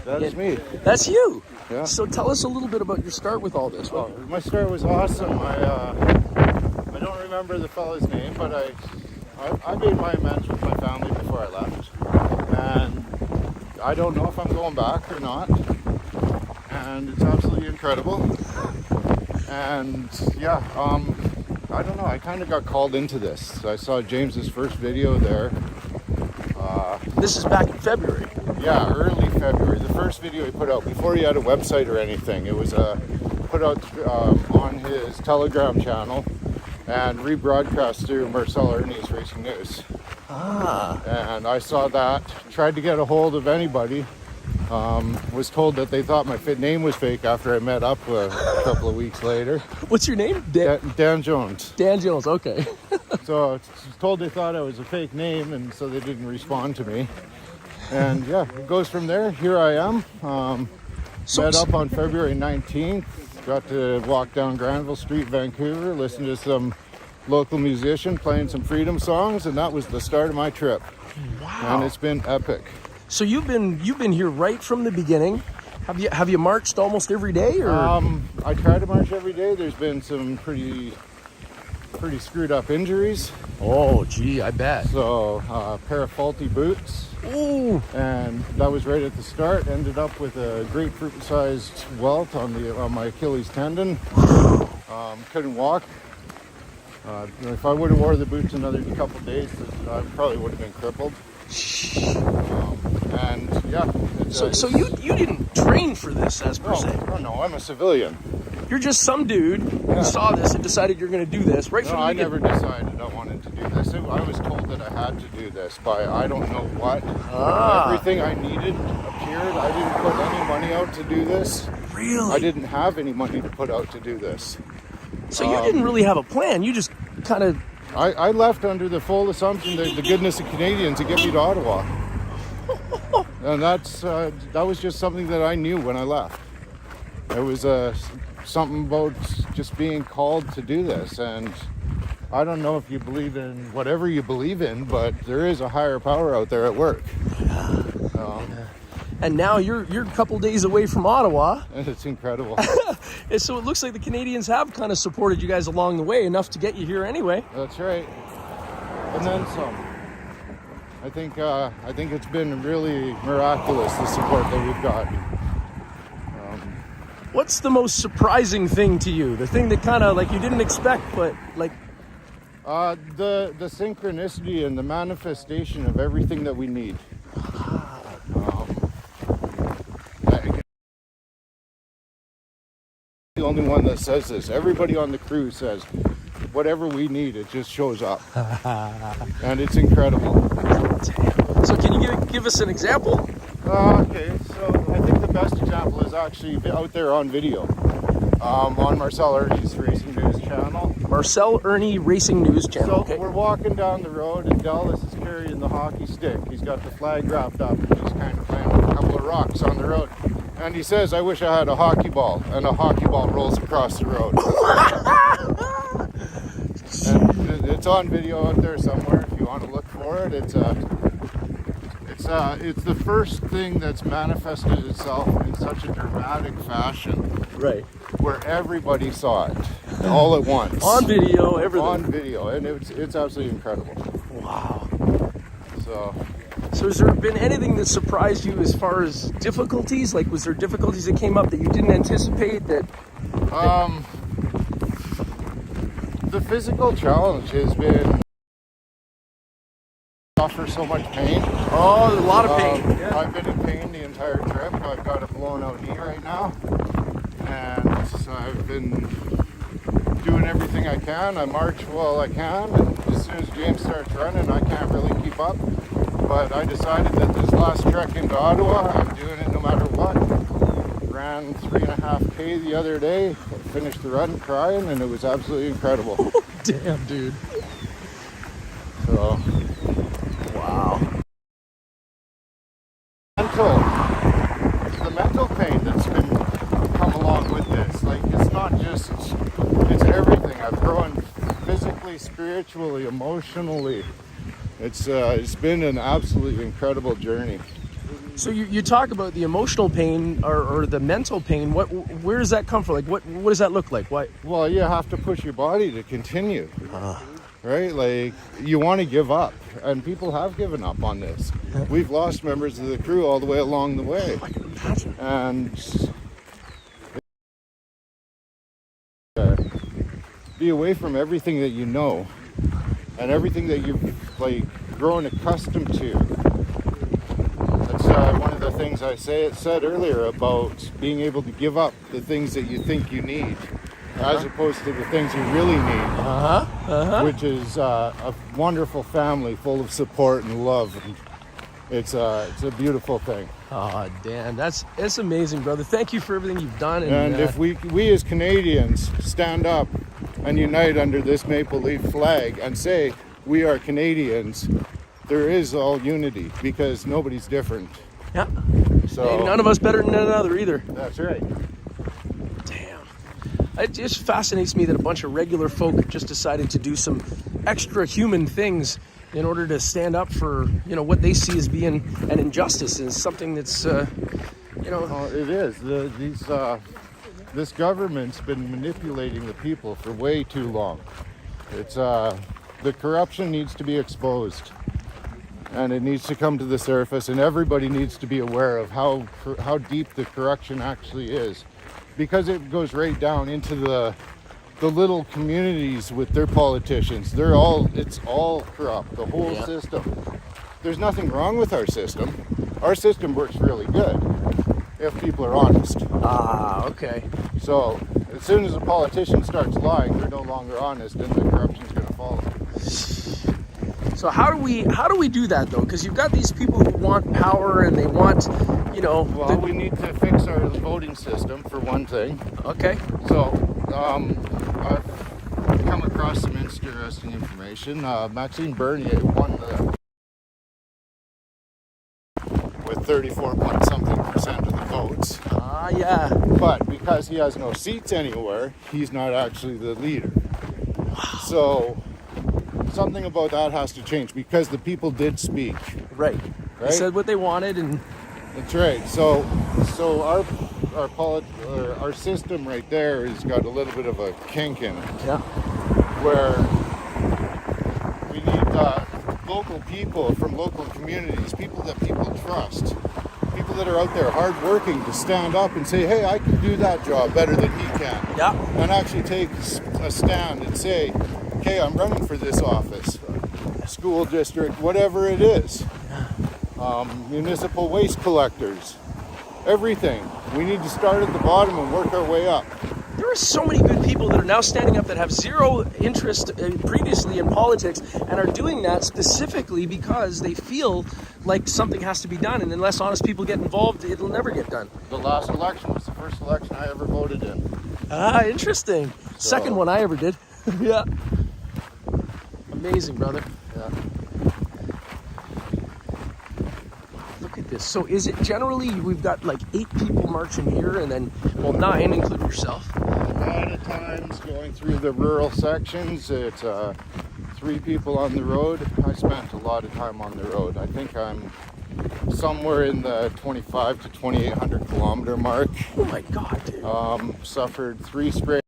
That is me. That's you. Yeah. So tell us a little bit about your start with all this. Well, my start was awesome. I don't remember the fella's name, but I made my amends with my family before I left, and I don't know if I'm going back or not. And it's absolutely incredible. And yeah, I don't know. I kind of got called into this. I saw James's first video there. This is back in February. Yeah, early February. The first video he put out before he had a website or anything. It was put out on his Telegram channel and rebroadcast through Marcel Ernie's Racing News. Ah. And I saw that. Tried to get a hold of anybody. Was told that they thought my name was fake after I met up a couple of weeks later. What's your name? Dan Jones. Dan Jones, okay. So I was told they thought I was a fake name, and so they didn't respond to me. And yeah, it goes from there. Here I am. Met up on February 19th. Got to walk down Granville Street, Vancouver, listen to some local musician playing some freedom songs, and that was the start of my trip. Wow. And it's been epic. So you've been here right from the beginning. Have you marched almost every day, or? I try to march every day. There's been some pretty screwed up injuries. Oh, gee, I bet. So a pair of faulty boots. Ooh. And that was right at the start. Ended up with a grapefruit-sized welt on my Achilles tendon. Couldn't walk. If I would have wore the boots another couple days, I probably would have been crippled. And yeah. So you didn't train for this as per se? No, I'm a civilian. You're just some dude who saw this and decided you're going to do this right from the beginning. I never decided I wanted to do this. I was told that I had to do this by I don't know what. Everything I needed appeared. I didn't put any money out to do this. Really? I didn't have any money to put out to do this. So you didn't really have a plan. You just kind of... I left under the full assumption that the goodness of Canadians to get me to Ottawa. And that was just something that I knew when I left. It was something about just being called to do this. And I don't know if you believe in whatever you believe in, but there is a higher power out there at work. And now you're a couple days away from Ottawa. And it's incredible. And so it looks like the Canadians have kind of supported you guys along the way, enough to get you here anyway. That's right. And then some. I think it's been really miraculous, the support that we've gotten. What's the most surprising thing to you? The thing that kind of like you didn't expect, but like... The synchronicity and the manifestation of everything that we need. The only one that says this. Everybody on the crew says, whatever we need, it just shows up. And it's incredible. So can you give us an example? Okay, so I think the best example is actually out there on video. On Marcel Ernie's Racing News channel. Marcel Ernie Racing News channel. So Okay. we're walking down the road and Dallas is carrying the hockey stick. He's got the flag wrapped up and he's kind of playing with a couple of rocks on the road. And he says, I wish I had a hockey ball. And a hockey ball rolls across the road. And it's on video out there somewhere if you want to look for it. It's the first thing that's manifested itself in such a dramatic fashion. Right. Where everybody saw it all at once. On video, everything. On video, and it's absolutely incredible. Wow. So has there been anything that surprised you as far as difficulties? Like, was there difficulties that came up that you didn't anticipate that? The physical challenge has been suffer so much pain. Oh, a lot of pain. Yeah. I've been in pain the entire trip. I've got a blown out knee right now. And so I've been doing everything I can. I march while I can, and as soon as James starts running, I can't really keep up. But I decided that this last trek into Ottawa, I'm doing it no matter what. Ran 3.5K the other day, finished the run crying, and it was absolutely incredible. Damn, dude. So, wow. The mental pain that's been come along with this, like it's not just, it's everything. I've grown physically, spiritually, emotionally. It's been an absolutely incredible journey. So you talk about the emotional pain or the mental pain. Where does that come from? Like what does that look like? Why? Well, you have to push your body to continue, right? Like you want to give up, and people have given up on this. We've lost members of the crew all the way along the way, and be away from everything that you know and everything that you've like grown accustomed to. That's one of the things I said earlier about being able to give up the things that you think you need, as opposed to the things you really need, which is a wonderful family full of support and love. And it's a beautiful thing. Oh, Dan, that's amazing, brother. Thank you for everything you've done. And if we as Canadians stand up and unite under this maple leaf flag and say we are Canadians, there is all unity because nobody's different. Yeah. So ain't none of us better than another either. That's right. Damn. It just fascinates me that a bunch of regular folk just decided to do some extra human things in order to stand up for, what they see as being an injustice and something that's, it is. This government's been manipulating the people for way too long. It's the corruption needs to be exposed, and it needs to come to the surface, and everybody needs to be aware of how deep the corruption actually is, because it goes right down into the little communities with their politicians. It's all corrupt, the whole system. There's nothing wrong with our system. Our system works really good if people are honest. Okay. So as soon as a politician starts lying, they're no longer honest, and the corruption's going to follow. So how do we do that though? Because you've got these people who want power and they want, Well, we need to fix our voting system for one thing. Okay. So I've come across some interesting information. Maxime Bernier won with 34-point-something% of the votes. Yeah. But because he has no seats anywhere, he's not actually the leader. So something about that has to change because the people did speak. Right. They said what they wanted, and that's right. So our system right there has got a little bit of a kink in it. Yeah. Where we need local people from local communities, people that people trust, people that are out there hardworking to stand up and say, hey, I can do that job better than he can. Yeah. And actually take a stand and say, okay, I'm running for this office, school district, whatever it is. Municipal waste collectors, everything. We need to start at the bottom and work our way up. There there are so many good people that are now standing up that have zero interest previously in politics and are doing that specifically because they feel like something has to be done, and unless honest people get involved, it'll never get done. The last election was the first election I ever voted in. Ah, interesting. So- Second one I ever did. Yeah. Amazing, brother. Yeah. Look at this. So is it generally, we've got like 8 people marching here and then, well, 9 including yourself. A lot of times going through the rural sections, it's 3 people on the road. I spent a lot of time on the road. I think I'm somewhere in the 25 to 2,800 kilometer mark. Oh my God, dude. Suffered 3 straight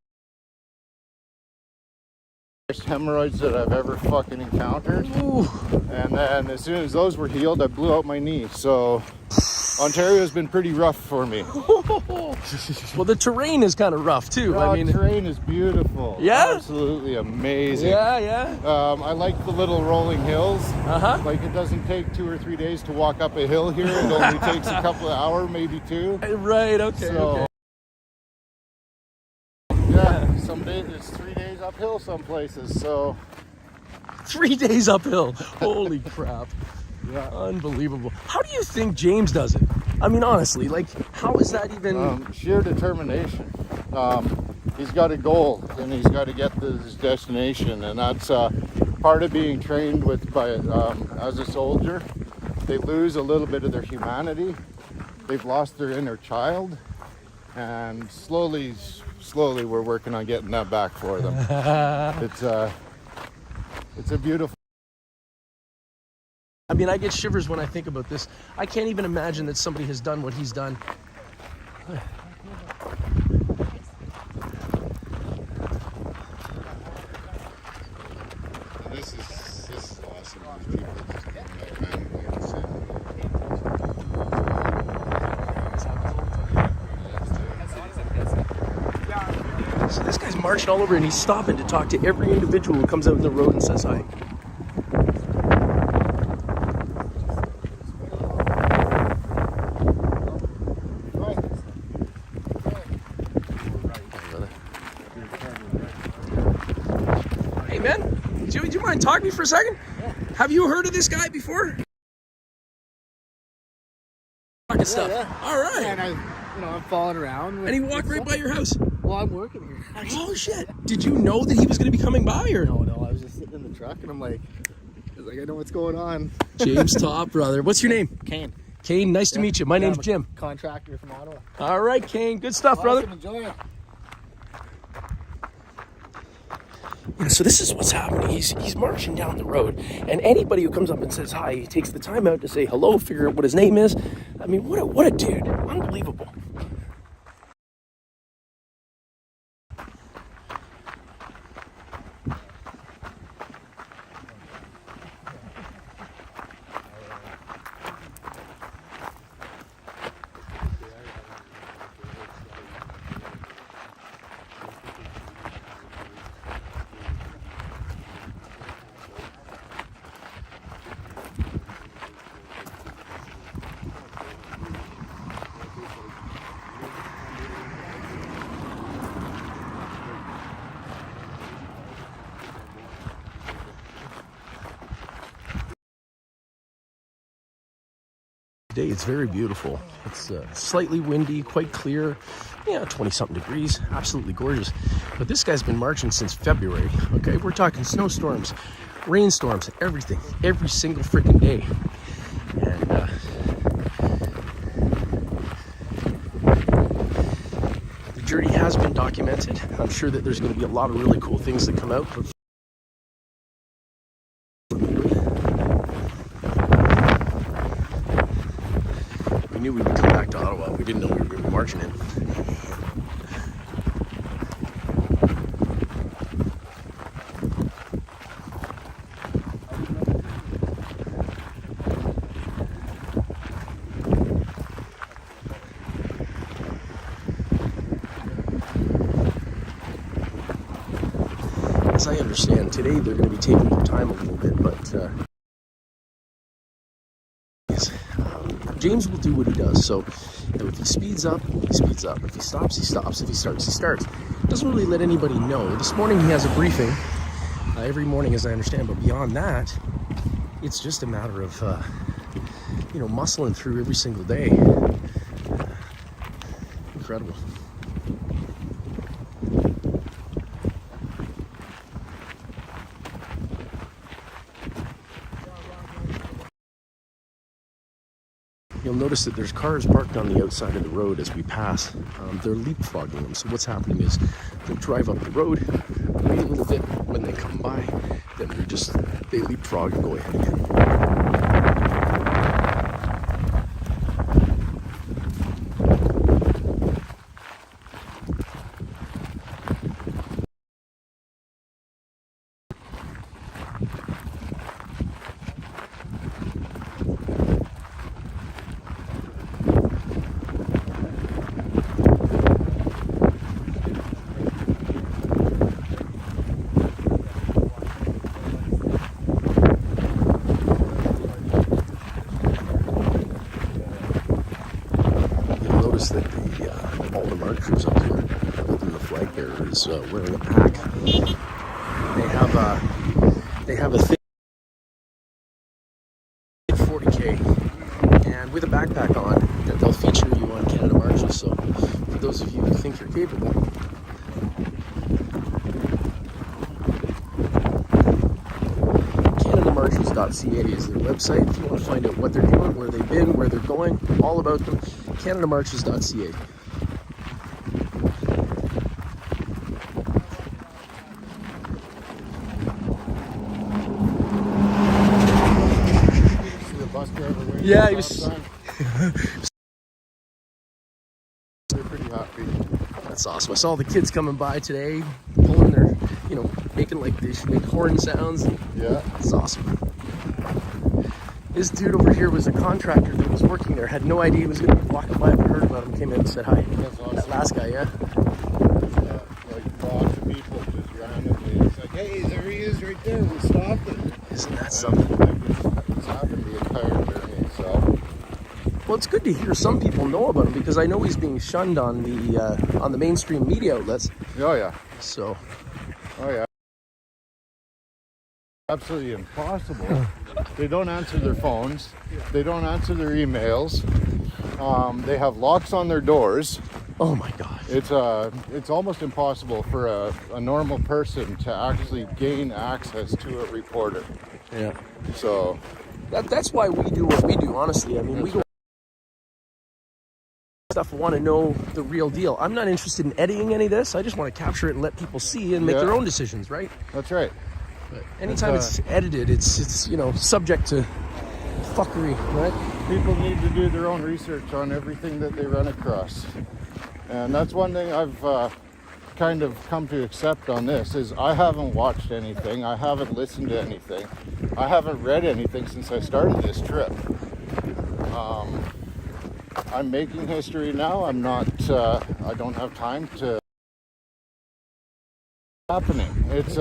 hemorrhoids that I've ever fucking encountered. Ooh. And then as soon as those were healed, I blew out my knee. So Ontario's been pretty rough for me. Well, the terrain is kind of rough too. The I mean, terrain is beautiful. Yeah? Absolutely amazing. Yeah. I like the little rolling hills. Uh-huh. Like it doesn't take 2 or 3 days to walk up a hill here. It only takes a couple of hours, maybe 2. Right, okay, okay. Yeah, some days it's 3 days uphill some places, so 3 days uphill. Holy crap. Yeah. Unbelievable. How do you think James does it? I mean, honestly, like, how is that even... sheer determination. He's got a goal and he's got to get to his destination, and that's part of being trained as a soldier. They lose a little bit of their humanity. They've lost their inner child, and slowly we're working on getting that back for them. It's a beautiful... I mean, I get shivers when I think about this. I can't even imagine that somebody has done what he's done. This is awesome. These people just come out, man. So this guy's marching all over and he's stopping to talk to every individual who comes out in the road and says hi. Hey man, do you mind talking to me for a second? Yeah. Have you heard of this guy before? Stuff. Yeah. All right. And I'm following around. And he walked right by your house. Well, I'm working here. Oh shit! Did you know that he was going to be coming by, or no? I was just sitting in the truck, and I'm like, I know what's going on. James Top, brother. What's your name? Kane. Kane, nice to meet you. My name's I'm a Jim. Contractor from Ottawa. All right, Kane. Good stuff, brother. Enjoy it. So this is what's happening. He's marching down the road, and anybody who comes up and says hi, he takes the time out to say hello, figure out what his name is. I mean, what a dude. Unbelievable. Today it's very beautiful. It's slightly windy, quite clear, 20-something degrees, absolutely gorgeous. But this guy's been marching since February, okay? We're talking snowstorms, rainstorms, everything, every single freaking day. And the journey has been documented. I'm sure that there's going to be a lot of really cool things that come out. We knew we would come back to Ottawa. We didn't know we were going to be marching in. As I understand, today they're going to be taking their time a little bit, but James will do what he does. So if he speeds up, he speeds up. If he stops, he stops. If he starts, he starts. doesn't really let anybody know. This morning he has a briefing every morning, as I understand, but beyond that, it's just a matter of muscling through every single day. Incredible. You'll notice that there's cars parked on the outside of the road as we pass. They're leapfrogging them. So what's happening is they'll drive up the road, wait a little bit. When they come by, then they leapfrog and go ahead again. That all the marchers up here holding the flag bearer is wearing a pack. They have a thick 40K and with a backpack on that they'll feature you on Canada Marches. So for those of you who think you're capable, CanadaMarches.ca is their website. If you want to find out what they're doing, where they've been, where they're going, all about them, CanadaMarches.ca. Yeah, he was. They're pretty happy. That's awesome. I saw the kids coming by today, pulling their, making like they should make horn sounds. Yeah, it's awesome. This dude over here was a contractor that was working there. Had no idea he was going to be walking by. I heard about him. Came in and said hi. That's awesome. That last guy, yeah. Like lots of people just randomly. It's like, hey, there he is, right there. We stopped it. Isn't that something? It's happened the entire journey. So. Well, it's good to hear some people know about him because I know he's being shunned on the mainstream media outlets. Oh yeah. So. Oh yeah. Absolutely impossible. They don't answer their phones. They don't answer their emails. They have locks on their doors. Oh my God. It's almost impossible for a normal person to actually gain access to a reporter. Yeah. So that's why we do what we do, honestly. I mean, we go stuff, want to know the real deal. I'm not interested in editing any of this. I just want to capture it and let people see and make their own decisions, right? That's right. But anytime it's edited, it's subject to fuckery, right? People need to do their own research on everything that they run across. And that's one thing I've kind of come to accept on this is I haven't watched anything. I haven't listened to anything. I haven't read anything since I started this trip. I'm making history now. I'm not, I don't have time to happening. It's,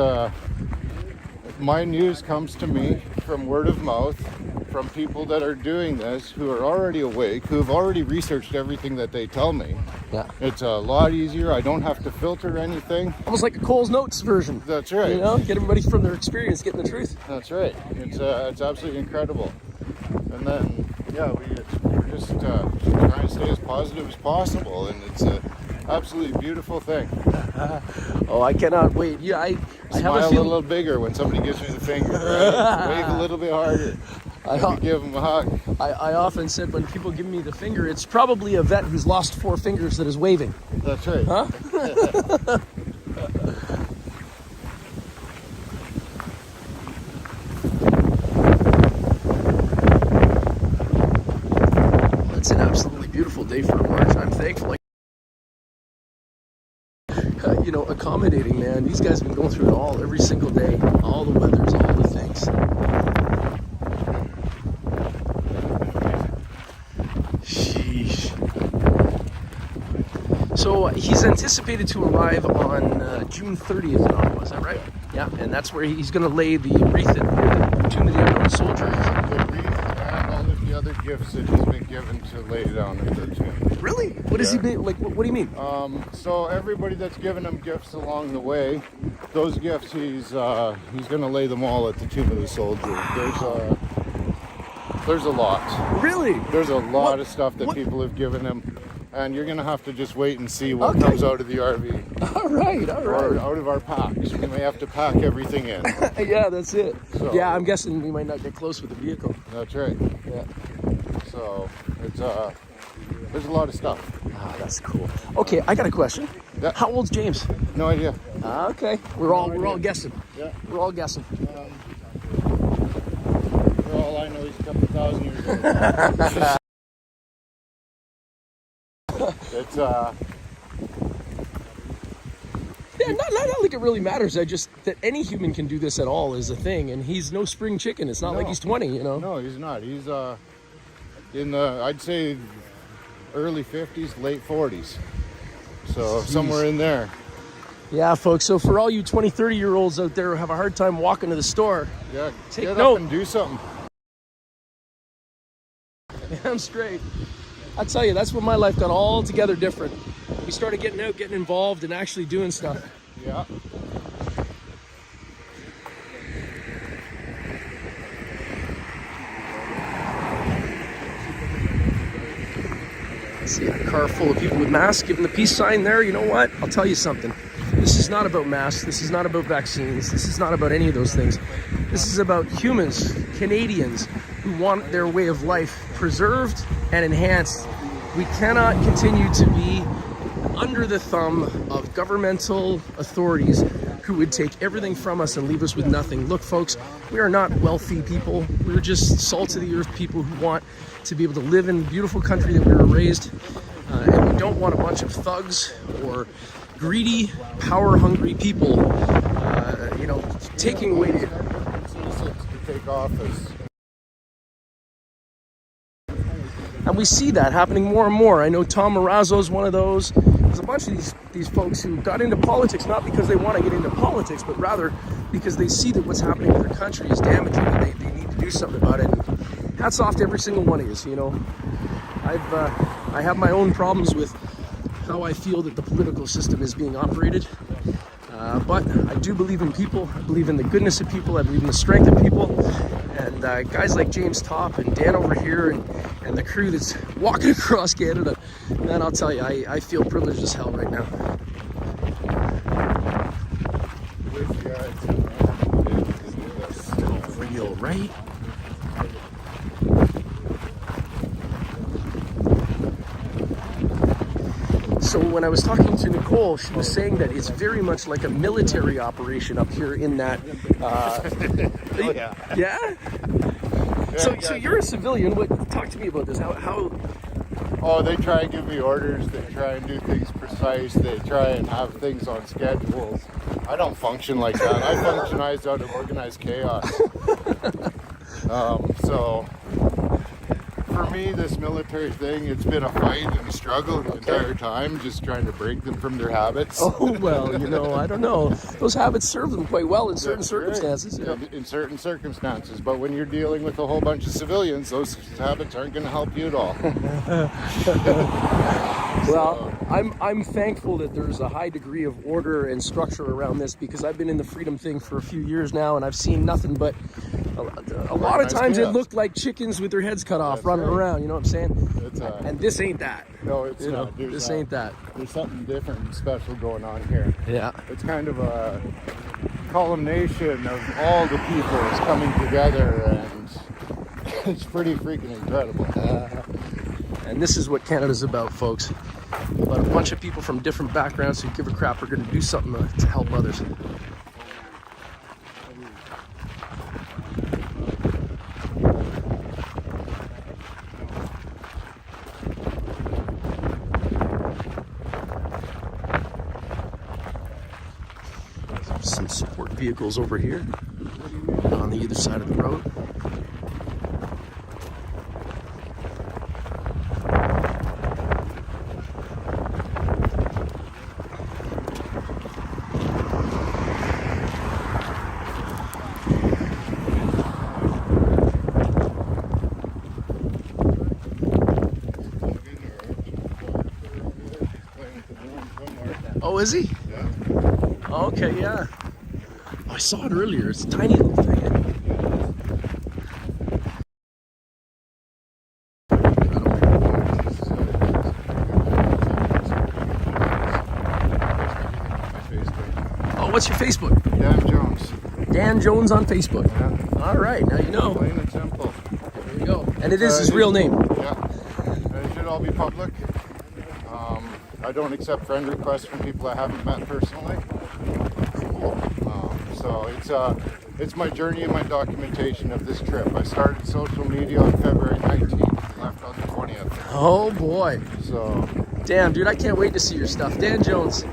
my news comes to me from word of mouth, from people that are doing this, who are already awake, who have already researched everything that they tell me. Yeah. It's a lot easier. I don't have to filter anything. Almost like a Cole's Notes version. That's right. Get everybody from their experience getting the truth. That's right. It's absolutely incredible. And then, yeah, we're just trying to stay as positive as possible, and it's a absolutely beautiful thing. Oh, I cannot wait. Yeah, I Smile have a little bigger when somebody gives me the finger. Right? Wave a little bit harder. Give them a hug. I often said when people give me the finger, it's probably a vet who's lost 4 fingers that is waving. That's right. Huh? It's an absolutely beautiful day for a march. I'm thankful. Accommodating, man. These guys have been going through it all, every single day, all the weathers, all the things. Sheesh. So he's anticipated to arrive on June 30th in Ottawa, is that right? Yeah, and that's where he's going to lay the wreath at the Tomb of the Unknown Soldier. The wreath and all of the other gifts that he's been given to lay down at the tomb. Really? What does he be like? What do you mean? So everybody that's given him gifts along the way, those gifts he's gonna lay them all at the Tomb of the Soldier. There's a lot. Really? There's a lot of stuff that people have given him, and you're gonna have to just wait and see what comes out of the RV. All right. Or out of our packs. We may have to pack everything in. Yeah, that's it. So, yeah, I'm guessing we might not get close with the vehicle. That's right. Yeah. So it's there's a lot of stuff. Ah, that's cool. Okay, I got a question. Yeah. How old's James? No idea. Okay, we're all guessing. Yeah. We're all guessing. For all I know, he's a couple thousand years old. It's Yeah, not like it really matters. I just that any human can do this at all is a thing, and he's no spring chicken. It's not like he's 20, you know. No, he's not. He's in the I'd say early 50s, late 40s. So somewhere in there. Yeah, folks. So for all you 20, 30-year-olds out there who have a hard time walking to the store, Yeah, take get note. up and do something. I'm straight. I tell you, that's when my life got all together different. We started getting out, getting involved, and actually doing stuff. Yeah. See a car full of people with masks giving the peace sign there. You know what? I'll tell you something. This is not about masks. This is not about vaccines. This is not about any of those things. This is about humans, Canadians, who want their way of life preserved and enhanced. We cannot continue to be under the thumb of governmental authorities who would take everything from us and leave us with nothing. Look, folks, we are not wealthy people. We're just salt of the earth people who want to be able to live in the beautiful country that we were raised. And we don't want a bunch of thugs or greedy, power-hungry people, taking away the... To take office. And we see that happening more and more. I know Tom Marazzo is one of those. There's a bunch of these folks who got into politics not because they want to get into politics, but rather because they see that what's happening in their country is damaging and they need to do something about it. And hats off to every single one of you. You know, I have my own problems with how I feel that the political system is being operated. But I do believe in people. I believe in the goodness of people. I believe in the strength of people. And guys like James Topp and Dan over here and the crew that's walking across Canada, man, I'll tell you, I feel privileged as hell right now. Real, right? So when I was talking to Nicole, she was saying that it's very much like a military operation up here in that... Oh, yeah. Yeah? So you're a civilian. Talk to me about this. How? Oh, they try and give me orders. They try and do things precise. They try and have things on schedules. I don't function like that. I functionize out of organized chaos. So for me, this military thing, it's been a fight and a struggle the entire time, just trying to break them from their habits. Oh, well, I don't know. Those habits serve them quite well in certain circumstances. Right. In certain circumstances. But when you're dealing with a whole bunch of civilians, those habits aren't going to help you at all. Well, I'm thankful that there's a high degree of order and structure around this, because I've been in the freedom thing for a few years now, and I've seen nothing but a lot of times it looked like chickens with their heads cut off running around, you know what I'm saying? And this ain't that. No, it's not. This ain't that. There's something different and special going on here. Yeah. It's kind of a culmination of all the peoples coming together, and it's pretty freaking incredible. And this is what Canada's about, folks. About a bunch of people from different backgrounds who give a crap are going to do something to help others. Some support vehicles over here on the other side of the road. somewhere. Oh, is he? Yeah. Okay, yeah. I saw it earlier. It's a tiny little thing. Oh, what's your Facebook? Dan Jones. Dan Jones on Facebook. Yeah. All right, now you know. Plain and simple. There you go. And it is his real name. Yeah. It should all be public. I don't accept friend requests from people I haven't met personally. So it's my journey and my documentation of this trip. I started social media on February 19th, left on the 20th. Oh boy. So damn, dude, I can't wait to see your stuff. Dan Jones.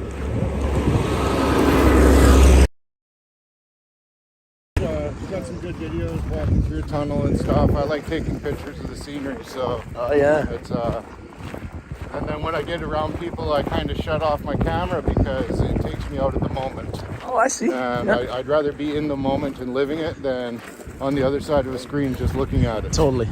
Got some good videos walking through a tunnel and stuff. I like taking pictures of the scenery, so oh yeah. It's and then when I get around people, I kind of shut off my camera because it takes me out of the moment. Oh, I see. And yeah. I'd rather be in the moment and living it than on the other side of a screen just looking at it. Totally.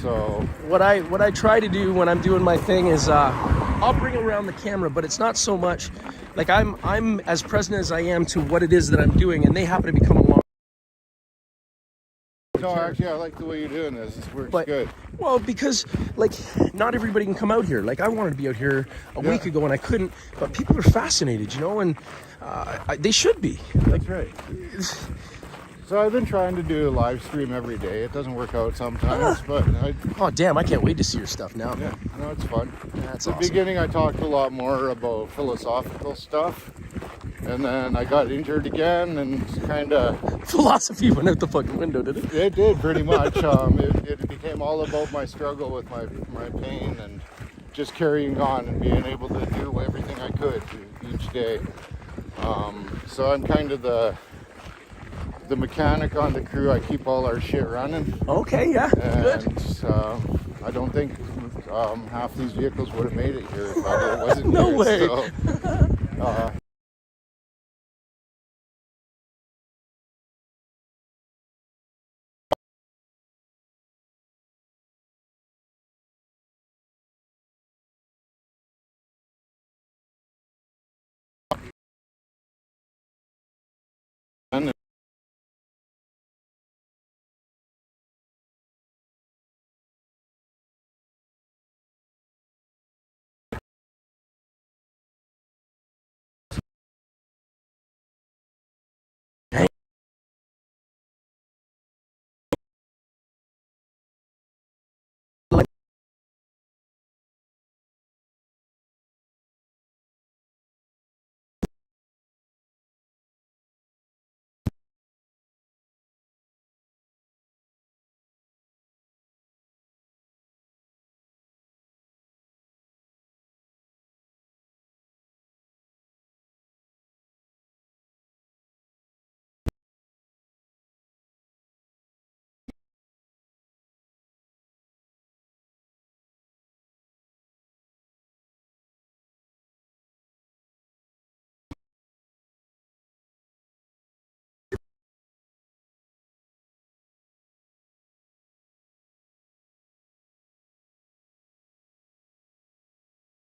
So what I try to do when I'm doing my thing is I'll bring around the camera, but it's not so much like I'm as present as I am to what it is that I'm doing, and they happen to be coming along. no, actually, I like the way you're doing this. This works good. Well, because like not everybody can come out here. Like I wanted to be out here a week ago and I couldn't, but people are fascinated, you know, and they should be. That's right. So I've been trying to do a live stream every day. It doesn't work out sometimes, but oh damn, I can't wait to see your stuff now. Yeah, no, it's fun. That's At the beginning, I talked a lot more about philosophical stuff, and then I got injured again, and kind of philosophy went out the fucking window, did it? It did pretty much. It became all about my struggle with my pain and just carrying on and being able to do everything I could each day. So I'm kind of the mechanic on the crew. I keep all our shit running. Okay, yeah, good. I don't think half these vehicles would have made it here if it wasn't no here. way. So,